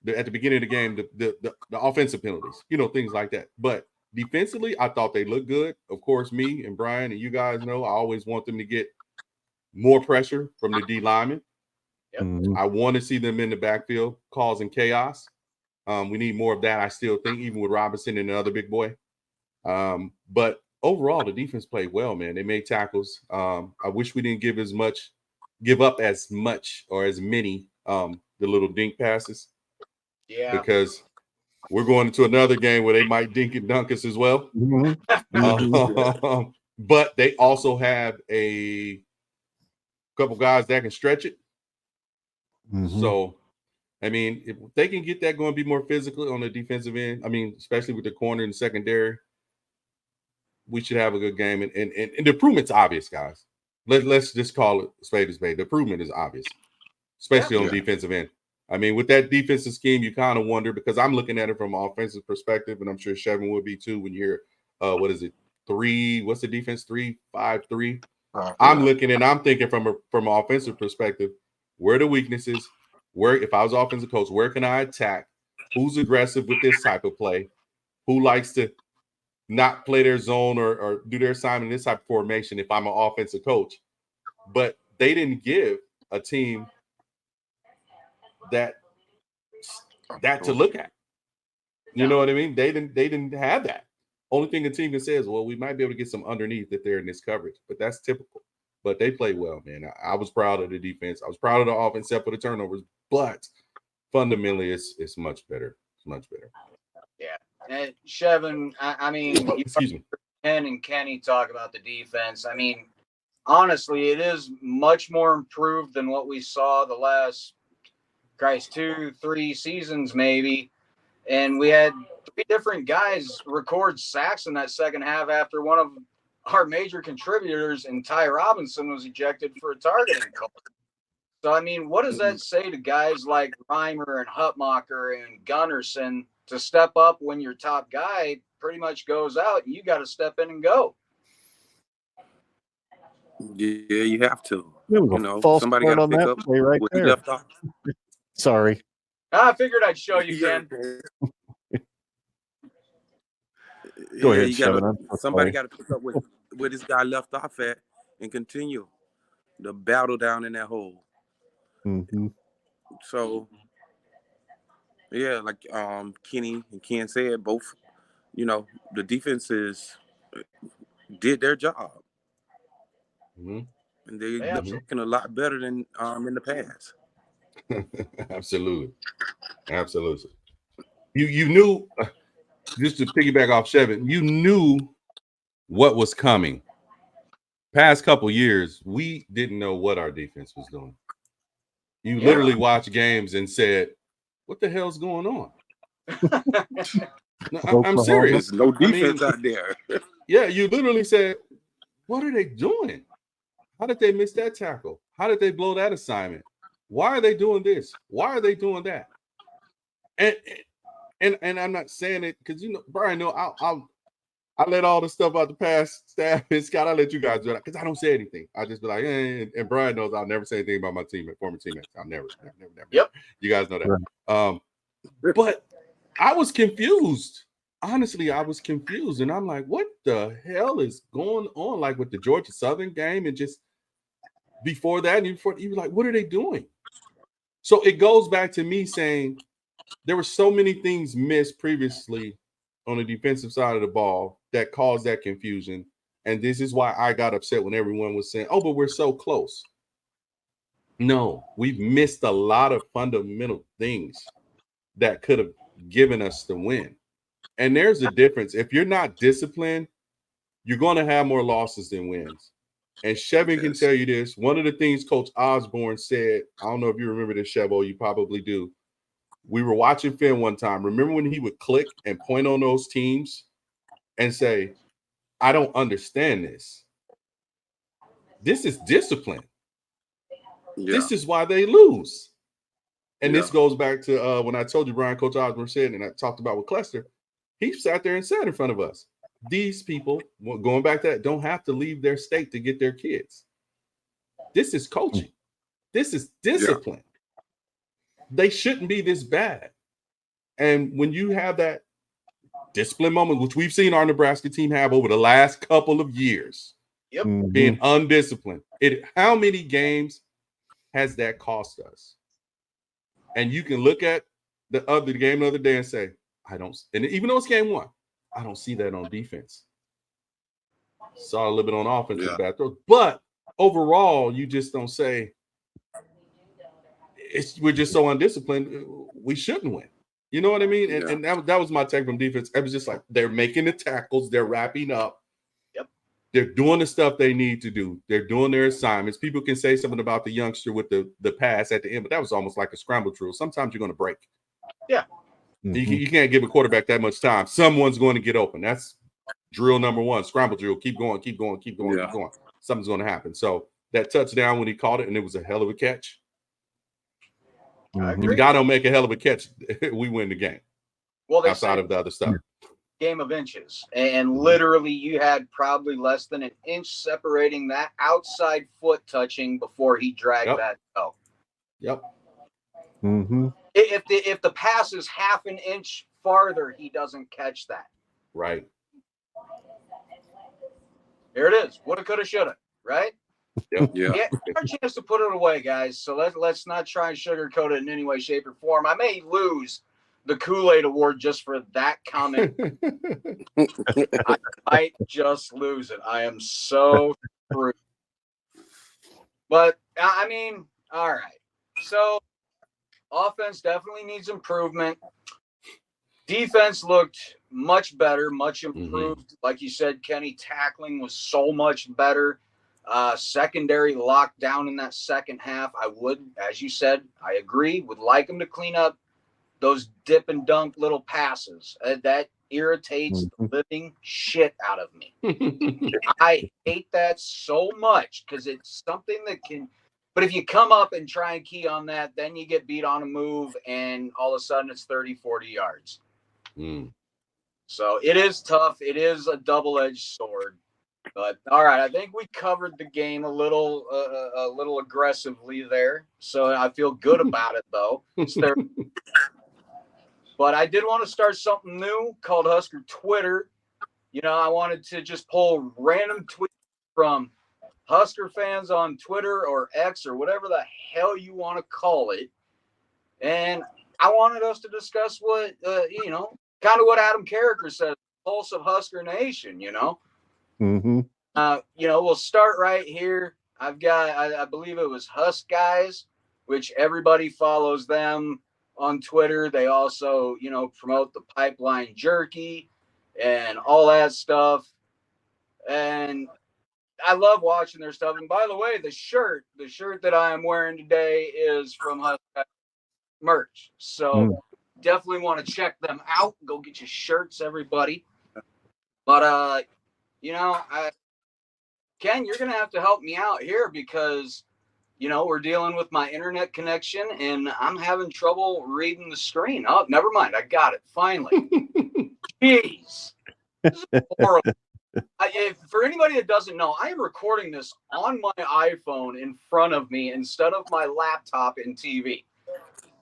at the beginning of the game, the offensive penalties, things like that. But defensively, I thought they looked good. Of course, me and Brian and you guys know I always want them to get more pressure from the D linemen. Yep. I want to see them in the backfield causing chaos. We need more of that, I still think, even with Robinson and the other big boy. But overall, the defense played well, man. They made tackles. I wish we didn't give up as much or as many the little dink passes. Yeah. Because we're going into another game where they might dink and dunk us as well. But they also have a couple guys that can stretch it. So, I mean, if they can get that going to be more physical on the defensive end, I mean, especially with the corner and secondary, we should have a good game. And the improvement's obvious, guys. Let's just call it spade to spade. The improvement is obvious, especially on the defensive end. I mean, with that defensive scheme, you kind of wonder, because I'm looking at it from an offensive perspective, and I'm sure Shevin would be too when you hear, what is it, 3? What's the defense? 3-5-3. I'm looking and I'm thinking from an offensive perspective, where are the weaknesses? Where, if I was offensive coach, where can I attack? Who's aggressive with this type of play? Who likes to not play their zone or do their assignment in this type of formation if I'm an offensive coach? But they didn't give a team that to look at. You know what I mean? They didn't have that. Only thing the team can say is, well, we might be able to get some underneath if they're in this coverage, but that's typical. But they played well, man. I was proud of the defense. I was proud of the offense, except for the turnovers. But fundamentally, it's much better. It's much better. Yeah. And Shevin, I mean, Excuse me. Ken and Kenny talk about the defense. I mean, honestly, it is much more improved than what we saw the last, 2-3 seasons maybe. And we had 3 different guys record sacks in that second half after one of our major contributors, and Ty Robinson, was ejected for a targeting call. So, I mean, what does that say to guys like Reimer and Hutmacher and Gunnarsson to step up when your top guy pretty much goes out and you got to step in and go? Yeah, you have to. There was a false somebody start got to on pick that up play right what he there. left off. Sorry. I figured I'd show you, Ken. Go ahead, Shevin. Somebody got to pick up where this guy left off at and continue the battle down in that hole. Mm-hmm. So, yeah, like Kenny and Ken said, both, the defenses did their job. Mm-hmm. And they're looking a lot better than in the past. Absolutely. You knew, just to piggyback off Shevin, you knew what was coming. Past couple years, we didn't know what our defense was doing. You literally watched games and said, "What the hell's going on?" No, I'm serious. There's no defense out there. Yeah, you literally said, "What are they doing? How did they miss that tackle? How did they blow that assignment? Why are they doing this? Why are they doing that?" And I'm not saying it because Brian, I let all the stuff out the past staff and Scott. I let you guys do that because I don't say anything. I just be like, and Brian knows I'll never say anything about my former teammates. I'll never. Yep. You guys know that. But I was confused. Honestly, I was confused, and I'm like, what the hell is going on? Like with the Georgia Southern game, and just before that, and before you were like, what are they doing? So it goes back to me saying there were so many things missed previously on the defensive side of the ball that caused that confusion. And this is why I got upset when everyone was saying, oh, but we're so close. No, we've missed a lot of fundamental things that could have given us the win. And there's a difference. If you're not disciplined, you're going to have more losses than wins. And Shevin can tell you this. One of the things Coach Osborne said, I don't know if you remember this, Chevo, you probably do. We were watching film one time. Remember when he would click and point on those teams and say, I don't understand this. This is discipline. Yeah. This is why they lose. And this goes back to when I told you, Brian, Coach Osborne said, and I talked about with Clester, he sat there and said in front of us, these people, going back to that, don't have to leave their state to get their kids. This is coaching. This is discipline. They shouldn't be this bad. And when you have that discipline moment, which we've seen our Nebraska team have over the last couple of years, being undisciplined, how many games has that cost us? And you can look at the game the other day and say, and even though it's game 1, I don't see that on defense. Saw a little bit on offense with bad throws. But overall, you just don't say, we're just so undisciplined, we shouldn't win. You know what I mean? And that was my take from defense. It was just like they're making the tackles, they're wrapping up. Yep. They're doing the stuff they need to do. They're doing their assignments. People can say something about the youngster with the pass at the end, but that was almost like a scramble drill. Sometimes you're going to break. Yeah. You can't give a quarterback that much time. Someone's going to get open. That's drill number 1, scramble drill. Keep going. Something's going to happen. So that touchdown when he caught it, and it was a hell of a catch. If the guy don't make a hell of a catch, we win the game. Well, outside of the other stuff. Game of inches. And literally you had probably less than an inch separating that outside foot touching before he dragged that toe. Yep. Mm-hmm. If the pass is half an inch farther, he doesn't catch that. Right. Here it is. Woulda, coulda, shoulda. Right? Yeah, our chance to put it away, guys. So let's not try and sugarcoat it in any way, shape, or form. I may lose the Kool-Aid Award just for that comment. I might just lose it. I am so screwed. But I mean, all right. So offense definitely needs improvement. Defense looked much better, much improved. Like you said, Kenny, tackling was so much better. Secondary locked down in that second half. I would, as you said, I agree, would like them to clean up those dip and dunk little passes. That irritates the living shit out of me. I hate that so much because it's something that can. But if you come up and try and key on that, then you get beat on a move, and all of a sudden it's 30, 40 yards. So it is tough. It is a double-edged sword. But all right, I think we covered the game a little aggressively there. So I feel good about it, though. But I did want to start something new called Husker Twitter. You know, I wanted to just pull random tweets from Husker fans on Twitter or X or whatever the hell you want to call it. And I wanted us to discuss what, kind of what Adam Carricker said, pulse of Husker Nation, we'll start right here. I've got, I believe it was Husk Guys, which everybody follows them on Twitter. They also, promote the Pipeline Jerky and all that stuff. And I love watching their stuff. And by the way, the shirt that I am wearing today is from Husk merch. So definitely want to check them out. Go get your shirts, everybody. But Ken, you're gonna have to help me out here because we're dealing with my internet connection and I'm having trouble reading the screen. Oh, never mind. I got it. Finally. Jeez. This is horrible. For anybody that doesn't know, I am recording this on my iPhone in front of me instead of my laptop and TV.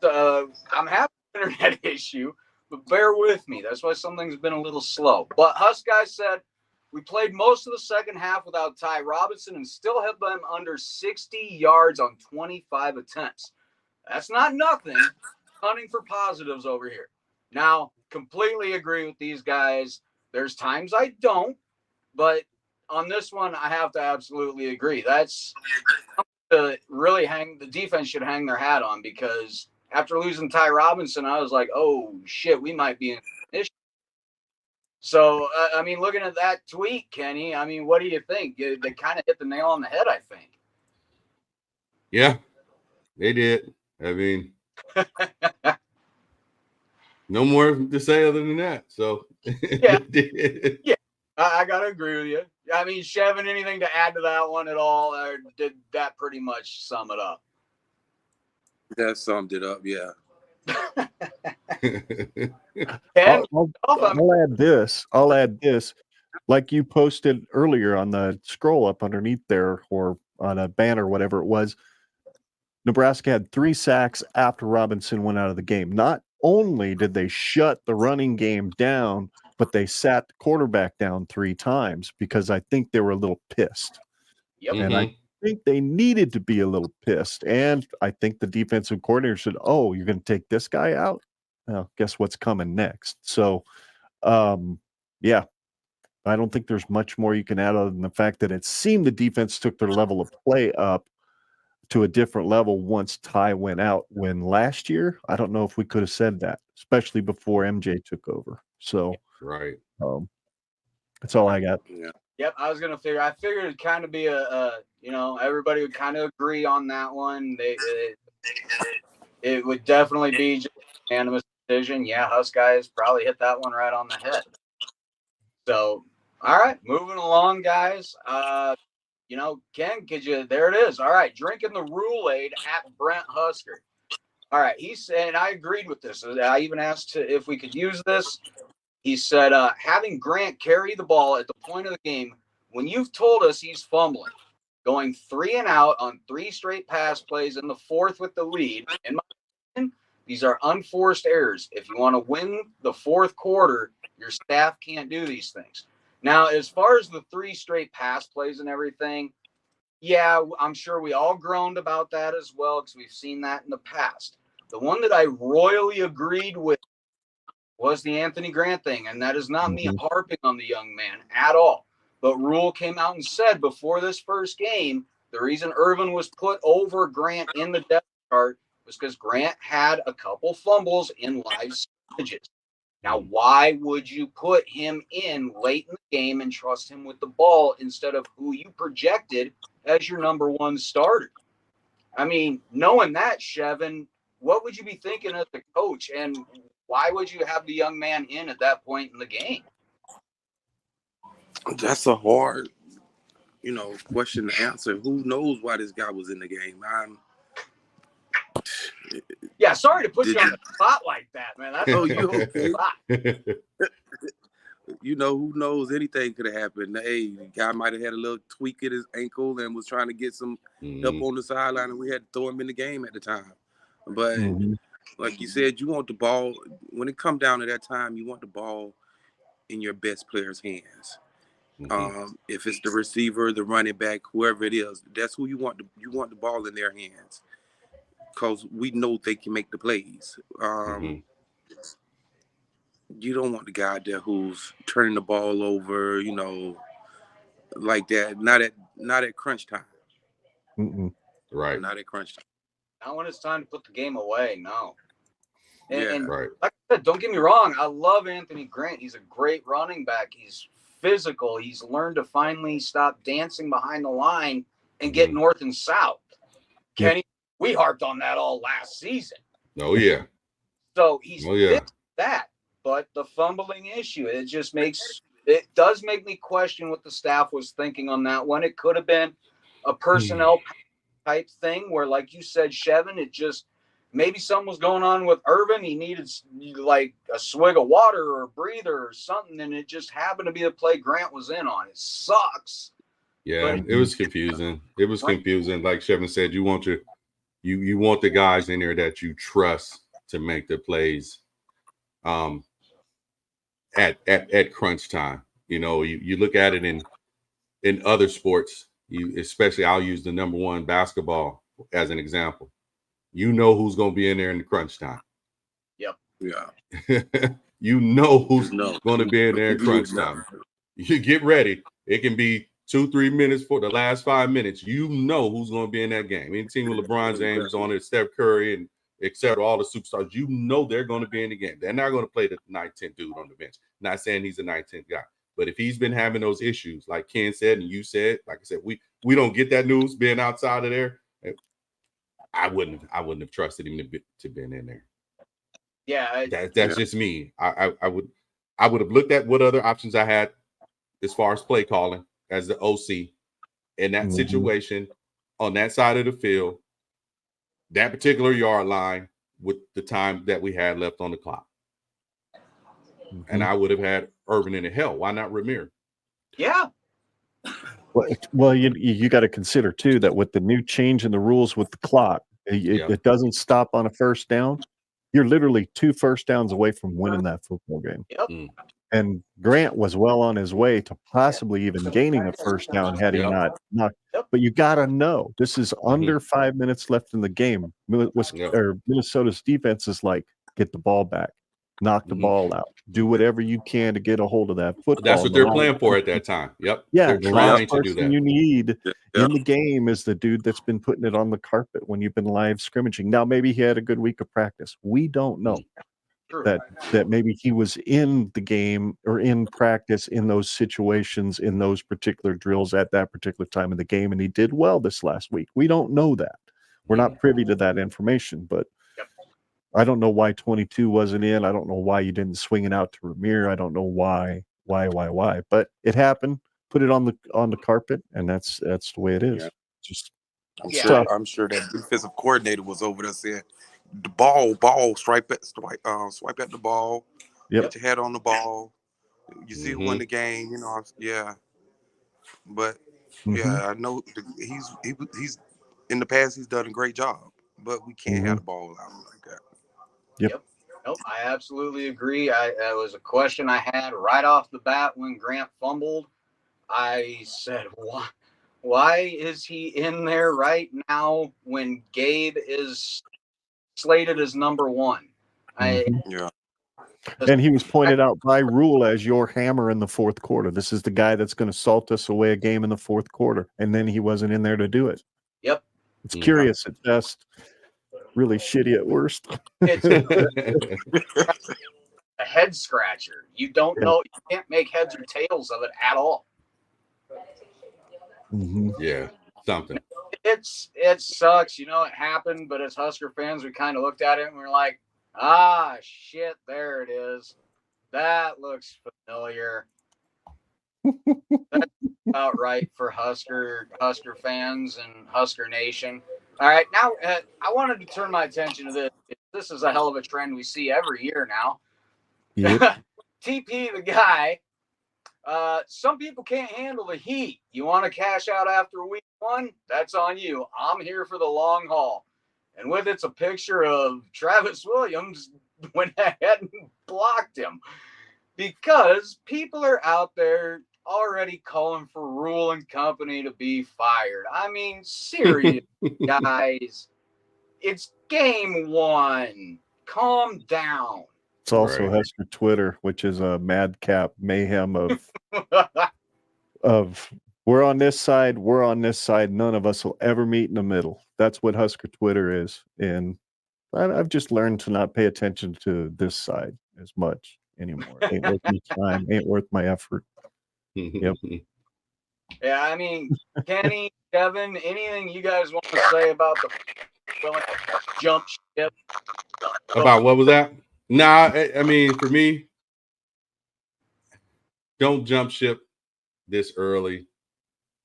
I'm having an internet issue, but bear with me. That's why something's been a little slow. But Husk Guys said, we played most of the second half without Ty Robinson and still held them under 60 yards on 25 attempts. That's not nothing. Hunting for positives over here. Now, completely agree with these guys. There's times I don't, but on this one, I have to absolutely agree. That's really the defense should hang their hat on because after losing Ty Robinson, I was like, oh, shit, we might be in an issue. So, looking at that tweet, Kenny, what do you think? They kind of hit the nail on the head, I think. Yeah, they did. No more to say other than that. So, yeah, I got to agree with you. Shevin, anything to add to that one at all? Or did that pretty much sum it up? That summed it up, yeah. I'll add this. Like you posted earlier on the scroll up underneath there or on a banner, whatever it was, Nebraska had 3 sacks after Robinson went out of the game. Not only did they shut the running game down, but they sat the quarterback down 3 times because I think they were a little pissed. Yep. And I think they needed to be a little pissed. And I think the defensive coordinator said, oh, you're going to take this guy out? Well, guess what's coming next? So, yeah, I don't think there's much more you can add other than the fact that it seemed the defense took their level of play up to a different level once Ty went out. When last year, I don't know if we could have said that, especially before MJ took over. So, right. That's all I got. Yeah. Yep, I figured it'd kind of be everybody would kind of agree on that one. It would definitely be just a unanimous decision. Yeah, Husk Guys probably hit that one right on the head. So, all right, moving along, guys. Ken, there it is. All right, drinking the Rule-Aid at Brent Husker. All right, he said, and I agreed with this. I even asked if we could use this. He said, having Grant carry the ball at the point of the game, when you've told us he's fumbling, going 3 and out on 3 straight pass plays in the 4th with the lead, in my opinion, these are unforced errors. If you want to win the 4th quarter, your staff can't do these things. Now, as far as the 3 straight pass plays and everything, Yeah, I'm sure we all groaned about that as well because we've seen that in the past. The one that I royally agreed with was the Anthony Grant thing, and that is not me harping on the young man at all. But Rule came out and said before this first game, the reason Irvin was put over Grant in the depth chart was because Grant had a couple fumbles in live scrimmages. Now, why would you put him in late in the game and trust him with the ball instead of who you projected as your number one starter? I mean, knowing that, Shevin, what would you be thinking as the coach, and why would you have the young man in at that point in the game? That's a hard, question to answer. Who knows why this guy was in the game? Yeah, sorry to put you on the spot like that, man. That's you okay? Who knows? Anything could have happened. Hey, the guy might have had a little tweak at his ankle and was trying to get some help on the sideline, and we had to throw him in the game at the time. But like you said, you want the ball. When it comes down to that time, you want the ball in your best player's hands. If it's the receiver, the running back, whoever it is, that's who you want. You want the ball in their hands because we know they can make the plays. You don't want the guy there who's turning the ball over, like that. Not at crunch time. Right. Not at crunch time. Not when it's time to put the game away. No. And right. Like I said, don't get me wrong. I love Anthony Grant. He's a great running back. He's physical. He's learned to finally stop dancing behind the line and get north and south. Kenny, we harped on that all last season. Oh, yeah. So he's fixed that. But the fumbling issue, it does make me question what the staff was thinking on that one. It could have been a personnel type thing where, like you said, Shevin, it just maybe something was going on with Irvin. He needed like a swig of water or a breather or something, and it just happened to be the play Grant was in on. It sucks. Yeah, it was confusing. It was confusing. Like Shevin said, you want you want the guys in there that you trust to make the plays at crunch time. You look at it in other sports, especially I'll use the number one basketball as an example. You know who's going to be in there in the crunch time. Yep. Yeah. You know who's going to be in there in crunch time. You get ready. It can be 2-3 minutes for the last 5 minutes. You know who's going to be in that game. Any team with LeBron James is on it, Steph Curry, and et cetera, all the superstars, you know they're going to be in the game. They're not going to play the 9-10 dude on the bench. Not saying he's a 9-10 guy. But if he's been having those issues, like Ken said and you said, like I said, we don't get that news being outside of there. I wouldn't have trusted him to been in there. Yeah, that's just me. I would have looked at what other options I had as far as play calling as the OC in that situation on that side of the field, that particular yard line with the time that we had left on the clock. And I would have had Irvin in the hell. Why not Ramir? Yeah. Well, you got to consider too that with the new change in the rules with the clock, it doesn't stop on a first down. You're literally 2 first downs away from winning that football game. Yep. And Grant was well on his way to possibly even gaining a first down had he not. But you got to know this is under 5 minutes left in the game. Minnesota's defense is like, get the ball back, knock the ball out, do whatever you can to get a hold of that football. That's what they're playing for at that time. Yep. Yeah, they're trying to do that. You need in the game is the dude that's been putting it on the carpet when you've been live scrimmaging. Now, maybe he had a good week of practice. We don't know. That maybe he was in the game or in practice in those situations, in those particular drills at that particular time of the game, and he did well this last week. We don't know that. We're not privy to that information, but I don't know why 22 wasn't in. I don't know why you didn't swing it out to Ramir. I don't know why, but it happened. Put it on the carpet, and that's the way it is. Yeah. I'm sure that defensive coordinator was over there saying, the ball, swipe at the ball, put your head on the ball. You see who won the game, But I know he's in the past he's done a great job, but we can't have the ball out like that. Yep. Nope, I absolutely agree. That was a question I had right off the bat when Grant fumbled. I said, Why is he in there right now when Gabe is slated as number one? Yeah. And he was pointed out by rule as your hammer in the fourth quarter. This is the guy that's going to salt us away a game in the fourth quarter. And then he wasn't in there to do it. Yep. It's curious at best, really shitty at worst. It's a head scratcher. You don't know. You can't make heads or tails of it at all. Yeah, something. It sucks. You know, it happened, but as Husker fans, we kind of looked at it and we were like, ah, shit, there it is. That looks familiar. That's about right for Husker fans and Husker Nation. All right, now I wanted to turn my attention to this. This is a hell of a trend we see every year now. Yep. TP, the guy. Some people can't handle the heat. You want to cash out after week one? That's on you. I'm here for the long haul. And with it's a picture of Travis Williams went ahead and blocked him because people are out there already calling for Rule and company to be fired. I mean, seriously, guys, it's game one. Calm down. It's also Husker Twitter, which is a madcap mayhem of we're on this side, none of us will ever meet in the middle. That's what Husker Twitter is. And I've just learned to not pay attention to this side as much anymore. Ain't worth my time, ain't worth my effort. Yep. Yeah, I mean, Kenny, Kevin, anything you guys want to say about the jump ship? About what was that? Nah, I mean, for me, don't jump ship this early.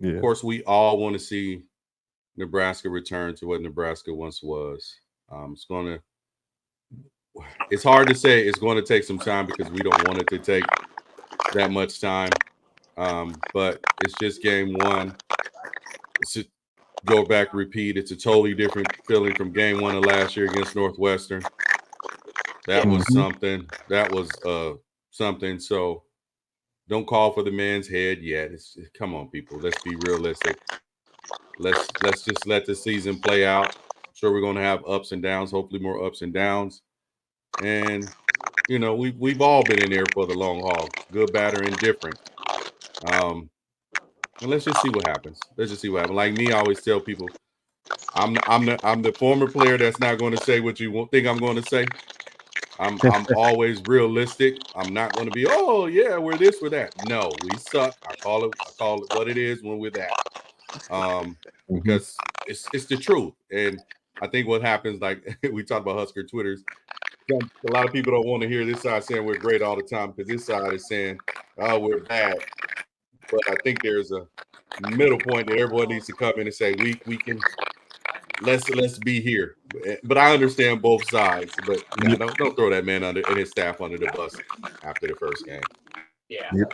Yeah. Of course, we all want to see Nebraska return to what Nebraska once was. It's hard to say. It's going to take some time because we don't want it to take that much time. But it's just game one. It's a go back, repeat. It's a totally different feeling from game one of last year against Northwestern. That was something. That was something. So don't call for the man's head yet. Come on, people. Let's be realistic. Let's just let the season play out. I'm sure we're going to have ups and downs. Hopefully, more ups and downs. And you know, we've all been in there for the long haul, good, bad, or indifferent. And let's just see what happens. Let's just see what happens. Like me, I always tell people, I'm the former player that's not going to say what you think I'm going to say. I'm always realistic. I'm not going to be, oh yeah, we're this, we're that. No, we suck. I call it what it is when we're that. Because it's the truth. And I think what happens, like we talk about Husker Twitters, a lot of people don't want to hear this side saying we're great all the time because this side is saying, oh, we're bad. But I think there's a middle point that everyone needs to come in and say, we can let's be here. But I understand both sides. But yeah, don't throw that man and his staff under the bus after the first game. Yeah. Yep.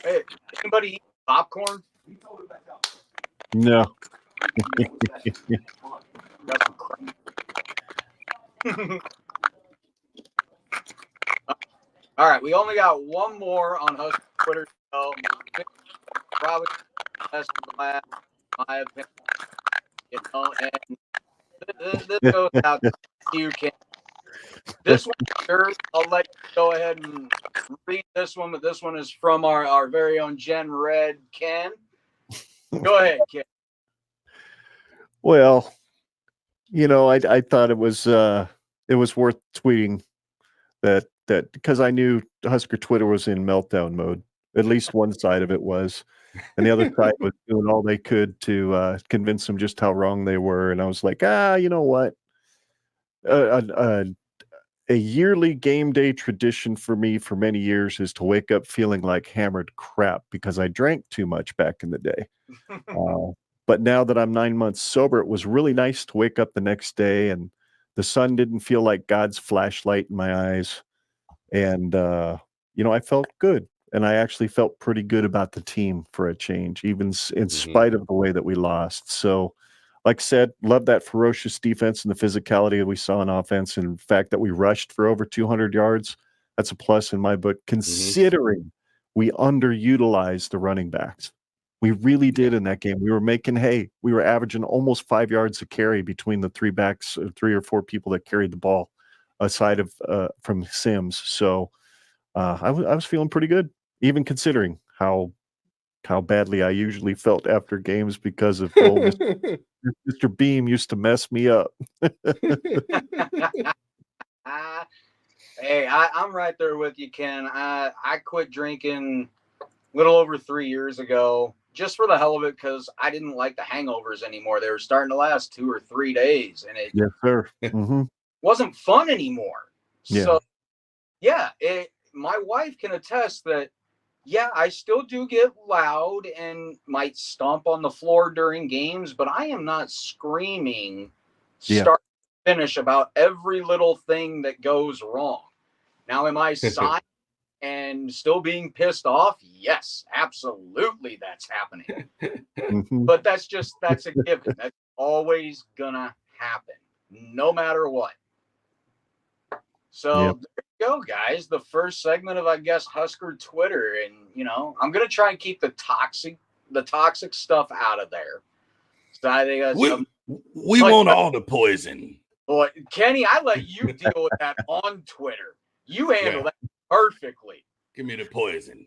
Hey, anybody eat popcorn? No. All right, we only got one more on Husker Twitter. So probably best class, my opinion. You know, and this goes out to you, Ken. This one here, I'll let you go ahead and read this one, but this one is from our very own Gen Red Ken. Go ahead, Ken. Well, you know, I thought it was worth tweeting that because I knew Husker Twitter was in meltdown mode. At least one side of it was, and the other side was doing all they could to convince them just how wrong they were. And I was like, you know what? A yearly game day tradition for me for many years is to wake up feeling like hammered crap because I drank too much back in the day. But now that I'm 9 months sober, it was really nice to wake up the next day and the sun didn't feel like God's flashlight in my eyes. And, you know, I felt good. And I actually felt pretty good about the team for a change, even in spite of the way that we lost. So, like I said, love that ferocious defense and the physicality that we saw in offense. And the fact that we rushed for over 200 yards, that's a plus in my book, considering we underutilized the running backs. We really did in that game. We were making hay. We were averaging almost 5 yards a carry between the three backs, 3 or 4 people that carried the ball, aside of from Sims. So I was feeling pretty good, even considering how badly I usually felt after games because of Mr. Beam used to mess me up. Hey, I'm right there with you, Ken. I quit drinking a little over 3 years ago, just for the hell of it, because I didn't like the hangovers anymore. They were starting to last 2 or 3 days, and it Yes, sir. Mm-hmm. wasn't fun anymore. Yeah. So, yeah, my wife can attest that, yeah, I still do get loud and might stomp on the floor during games, but I am not screaming start to finish about every little thing that goes wrong. Now, am I sighing and still being pissed off? Yes, absolutely, that's happening. Mm-hmm. But that's a given. That's always gonna happen, no matter what. So there you go, guys. The first segment of, I guess, Husker Twitter, and I'm gonna try and keep the toxic stuff out of there. So I think that's we want all the poison. Boy, Kenny, I let you deal with that on Twitter. You handle that perfectly. Give me the poison,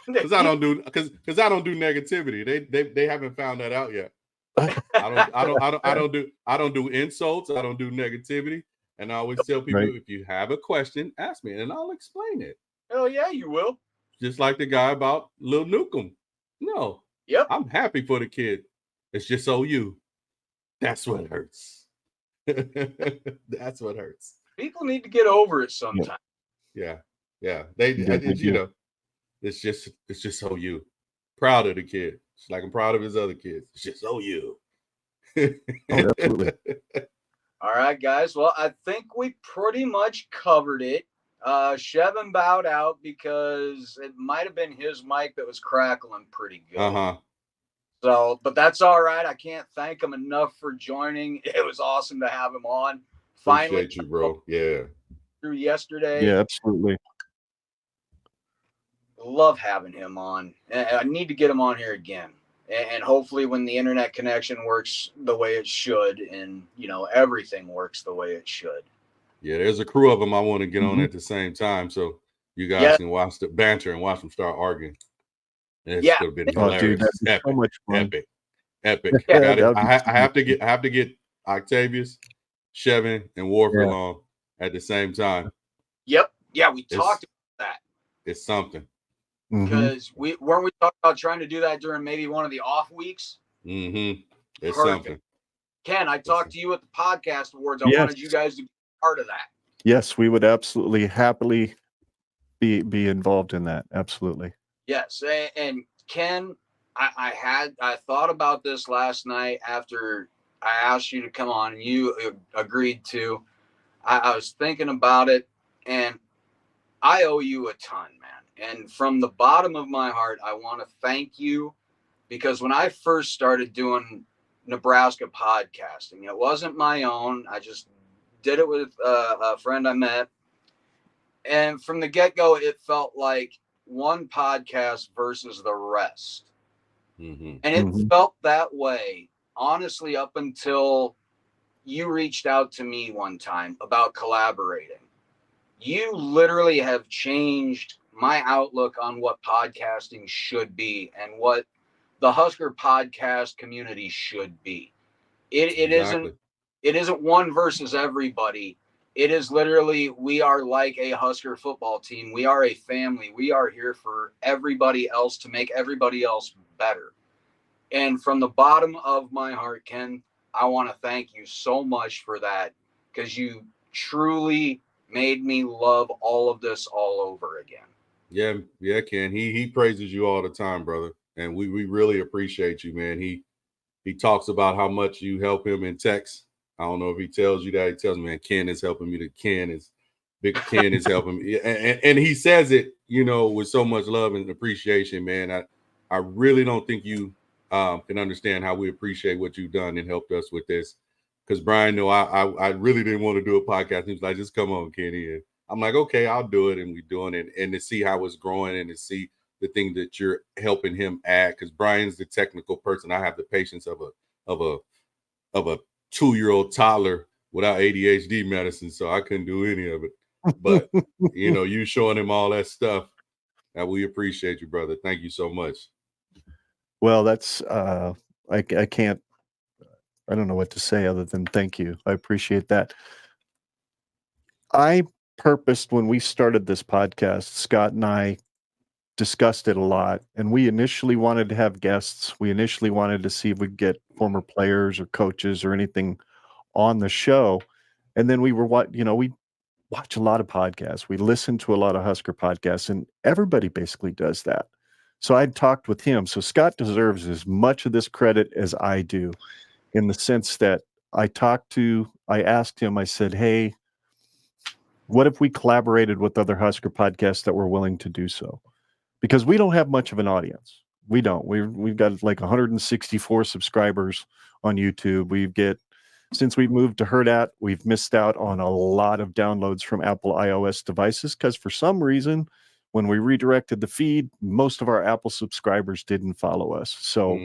because I don't do negativity. They haven't found that out yet. I don't do insults. I don't do negativity. And I always tell people, if you have a question, ask me, and I'll explain it. Hell yeah, you will. Just like the guy about Lil Nukem. No. Yep. I'm happy for the kid. It's just OU. That's what hurts. That's what hurts. People need to get over it sometime. Yeah. It's just OU. Proud of the kid. It's like I'm proud of his other kids. It's just OU. Absolutely. All right, guys. Well, I think we pretty much covered it. Shevin bowed out because it might have been his mic that was crackling pretty good. So, but that's all right. I can't thank him enough for joining. It was awesome to have him on. Finally, appreciate you, bro. Yeah. Through yesterday. Yeah, absolutely. Love having him on. I need to get him on here again. And hopefully when the internet connection works the way it should, and everything works the way it should. Yeah, there's a crew of them I want to get on at the same time, so you guys can watch the banter and watch them start arguing. And it's gonna be hilarious. Dude, epic, so much fun. Epic. I have to get Octavius, Shevin, and Warford along at the same time. Yep. Yeah, we talked about that. It's something. Because we weren't talking about trying to do that during maybe one of the off weeks. Mm-hmm. It's Perfect. something. Ken, I talked to you at the podcast awards. I wanted you guys to be part of that. Yes, we would absolutely happily be involved in that. Absolutely. Yes, and Ken, I thought about this last night after I asked you to come on, and you agreed to. I was thinking about it, and I owe you a ton, man. And from the bottom of my heart, I want to thank you, because when I first started doing Nebraska podcasting, it wasn't my own. I just did it with a friend I met. And from the get-go, it felt like one podcast versus the rest. Mm-hmm. And it felt that way, honestly, up until you reached out to me one time about collaborating. You literally have changed my outlook on what podcasting should be and what the Husker podcast community should be. It isn't one versus everybody. It is literally, we are like a Husker football team. We are a family. We are here for everybody else, to make everybody else better. And from the bottom of my heart, Ken, I want to thank you so much for that, because you truly made me love all of this all over again. Yeah, Ken. He praises you all the time, brother. And we really appreciate you, man. He talks about how much you help him in text. I don't know if he tells you that. He tells me, man, Ken is helping me. Big Ken is helping me. And he says it, with so much love and appreciation, man. I really don't think you can understand how we appreciate what you've done and helped us with this. Because Brian, I really didn't want to do a podcast. He was like, just come on, Kenny. And I'm like, okay, I'll do it. And we're doing it. And to see how it's growing and to see the thing that you're helping him add. Because Brian's the technical person. I have the patience of a 2-year-old toddler without ADHD medicine, so I couldn't do any of it. But you showing him all that stuff, and we appreciate you, brother. Thank you so much. Well, that's I can't. I don't know what to say other than thank you. I appreciate that. I purposed when we started this podcast, Scott and I discussed it a lot, and we initially wanted to have guests. We initially wanted to see if we could get former players or coaches or anything on the show. And then we watch a lot of podcasts. We listen to a lot of Husker podcasts, and everybody basically does that. So I talked with him. So Scott deserves as much of this credit as I do, in the sense that I asked him, I said, hey, what if we collaborated with other Husker podcasts that were willing to do so? Because we don't have much of an audience. We don't. We've got like 164 subscribers on YouTube. Since we've moved to Herdat, we've missed out on a lot of downloads from Apple iOS devices because for some reason, when we redirected the feed, most of our Apple subscribers didn't follow us. So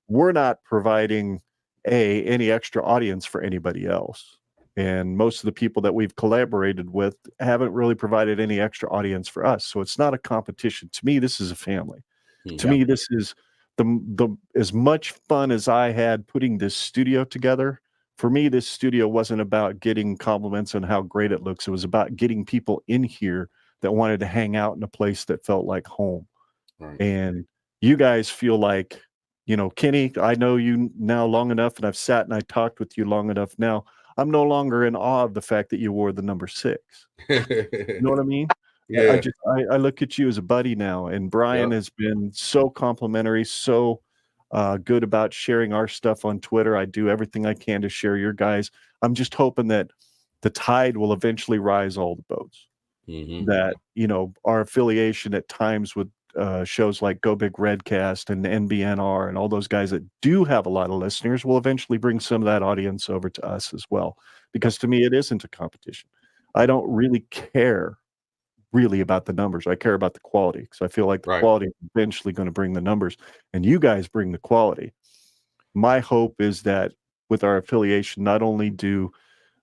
we're not providing any extra audience for anybody else. And most of the people that we've collaborated with haven't really provided any extra audience for us. So it's not a competition. To me, this is a family. To me, this is the as much fun as I had putting this studio together. For me, this studio wasn't about getting compliments on how great it looks. It was about getting people in here that wanted to hang out in a place that felt like home. Right. And you guys feel like, Kenny, I know you now long enough, and I've sat and I talked with you long enough now. I'm no longer in awe of the fact that you wore the number 6. You know what I mean? Yeah. I look at you as a buddy now, and Brian has been so complimentary, so good about sharing our stuff on Twitter. I do everything I can to share your guys. I'm just hoping that the tide will eventually rise all the boats. That, our affiliation at times with shows like Go Big Redcast and NBNR and all those guys that do have a lot of listeners will eventually bring some of that audience over to us as well. Because to me, it isn't a competition. I don't really care about the numbers. I care about the quality, because I feel like the quality is eventually going to bring the numbers, and you guys bring the quality. My hope is that with our affiliation, not only do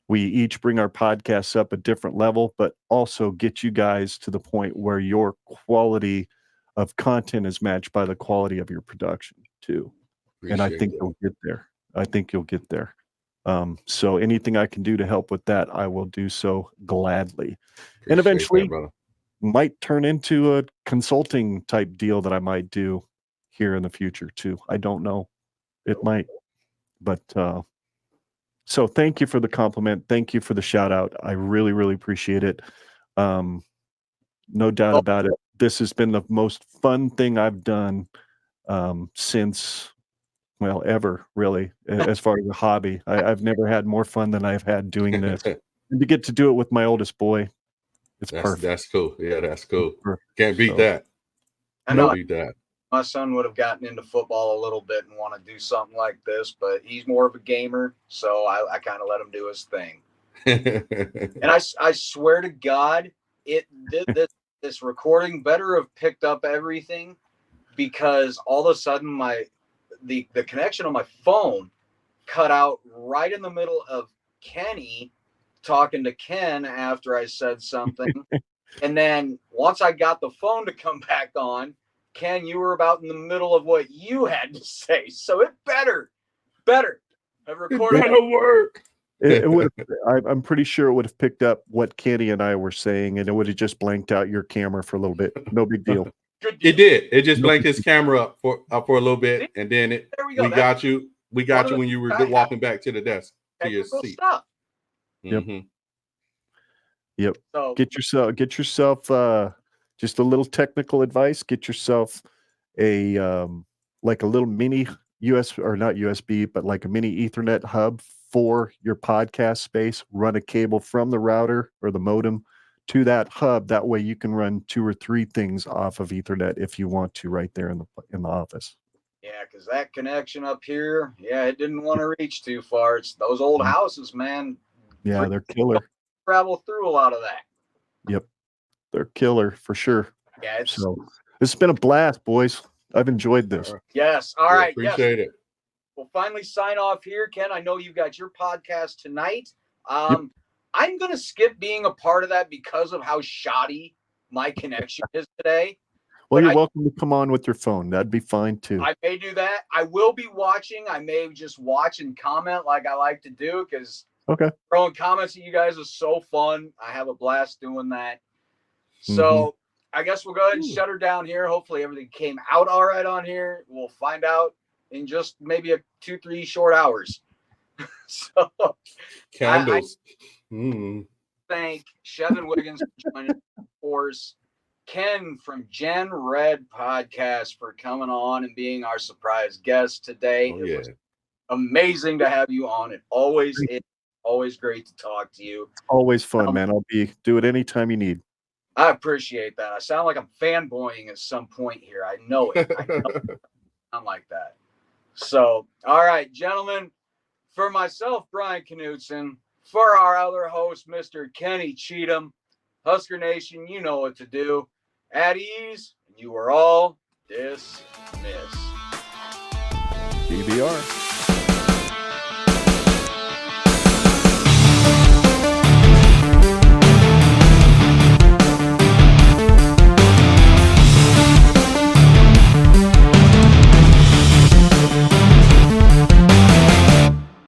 we each bring our podcasts up a different level, but also get you guys to the point where your quality of content is matched by the quality of your production too. And I think you'll get there. So anything I can do to help with that, I will do so gladly. And eventually might turn into a consulting type deal that I might do here in the future too. I don't know. It might. But so thank you for the compliment. Thank you for the shout out. I really, really appreciate it. No doubt about it. This has been the most fun thing I've done since, ever, really, as far as a hobby. I've never had more fun than I've had doing this. And to get to do it with my oldest boy, it's perfect. That's cool. Yeah, that's cool. Can't beat that. I know. Beat that. My son would have gotten into football a little bit and want to do something like this, but he's more of a gamer, so I kind of let him do his thing. And I swear to God, this recording better have picked up everything, because all of a sudden the connection on my phone cut out right in the middle of Kenny talking to Ken after I said something. And then once I got the phone to come back on, Ken, you were about in the middle of what you had to say. So it better have recorded. It better work. It would. I'm pretty sure it would have picked up what Kenny and I were saying, and it would have just blanked out your camera for a little bit. No big deal. It did. It just blanked his camera up for a little bit, and then we got you. We got you when you were walking back to the desk to your seat. Stuff. Yep. So get yourself just a little technical advice. Get yourself a like a little mini not USB, but like a mini Ethernet hub for your podcast space. Run a cable from the router or the modem to that hub. That way you can run 2 or 3 things off of Ethernet if you want to, right there in the office. Yeah, because that connection up here, it didn't want to reach too far. It's those old houses, man. Yeah, they're killer. Travel through a lot of that. Yep, they're killer for sure. Yeah, This has been a blast, boys. I've enjoyed this. Yes. All Yeah, right. appreciate it. We'll finally sign off here. Ken, I know you've got your podcast tonight. Yep. I'm going to skip being a part of that because of how shoddy my connection is today. Well, But you're welcome to come on with your phone. That'd be fine too. I may do that. I will be watching. I may just watch and comment like I like to do because Okay. throwing comments at you guys is so fun. I have a blast doing that. So I guess we'll go ahead and shut her down here. Hopefully everything came out all right on here. We'll find out in just maybe 2-3 short hours. So Candles. I thank Shevin Wiggins for joining us, of course. Ken from Gen Red Podcast for coming on and being our surprise guest today. Oh, It was amazing to have you on. It always is always great to talk to you. Always fun, man. Do it anytime you need. I appreciate that. I sound like I'm fanboying at some point here. I know it. I'm like that. So, all right, gentlemen, for myself, Brian Knutson, for our other host, Mr. Kenny Cheatham, Husker Nation, you know what to do. At ease, you are all dismissed. DBR.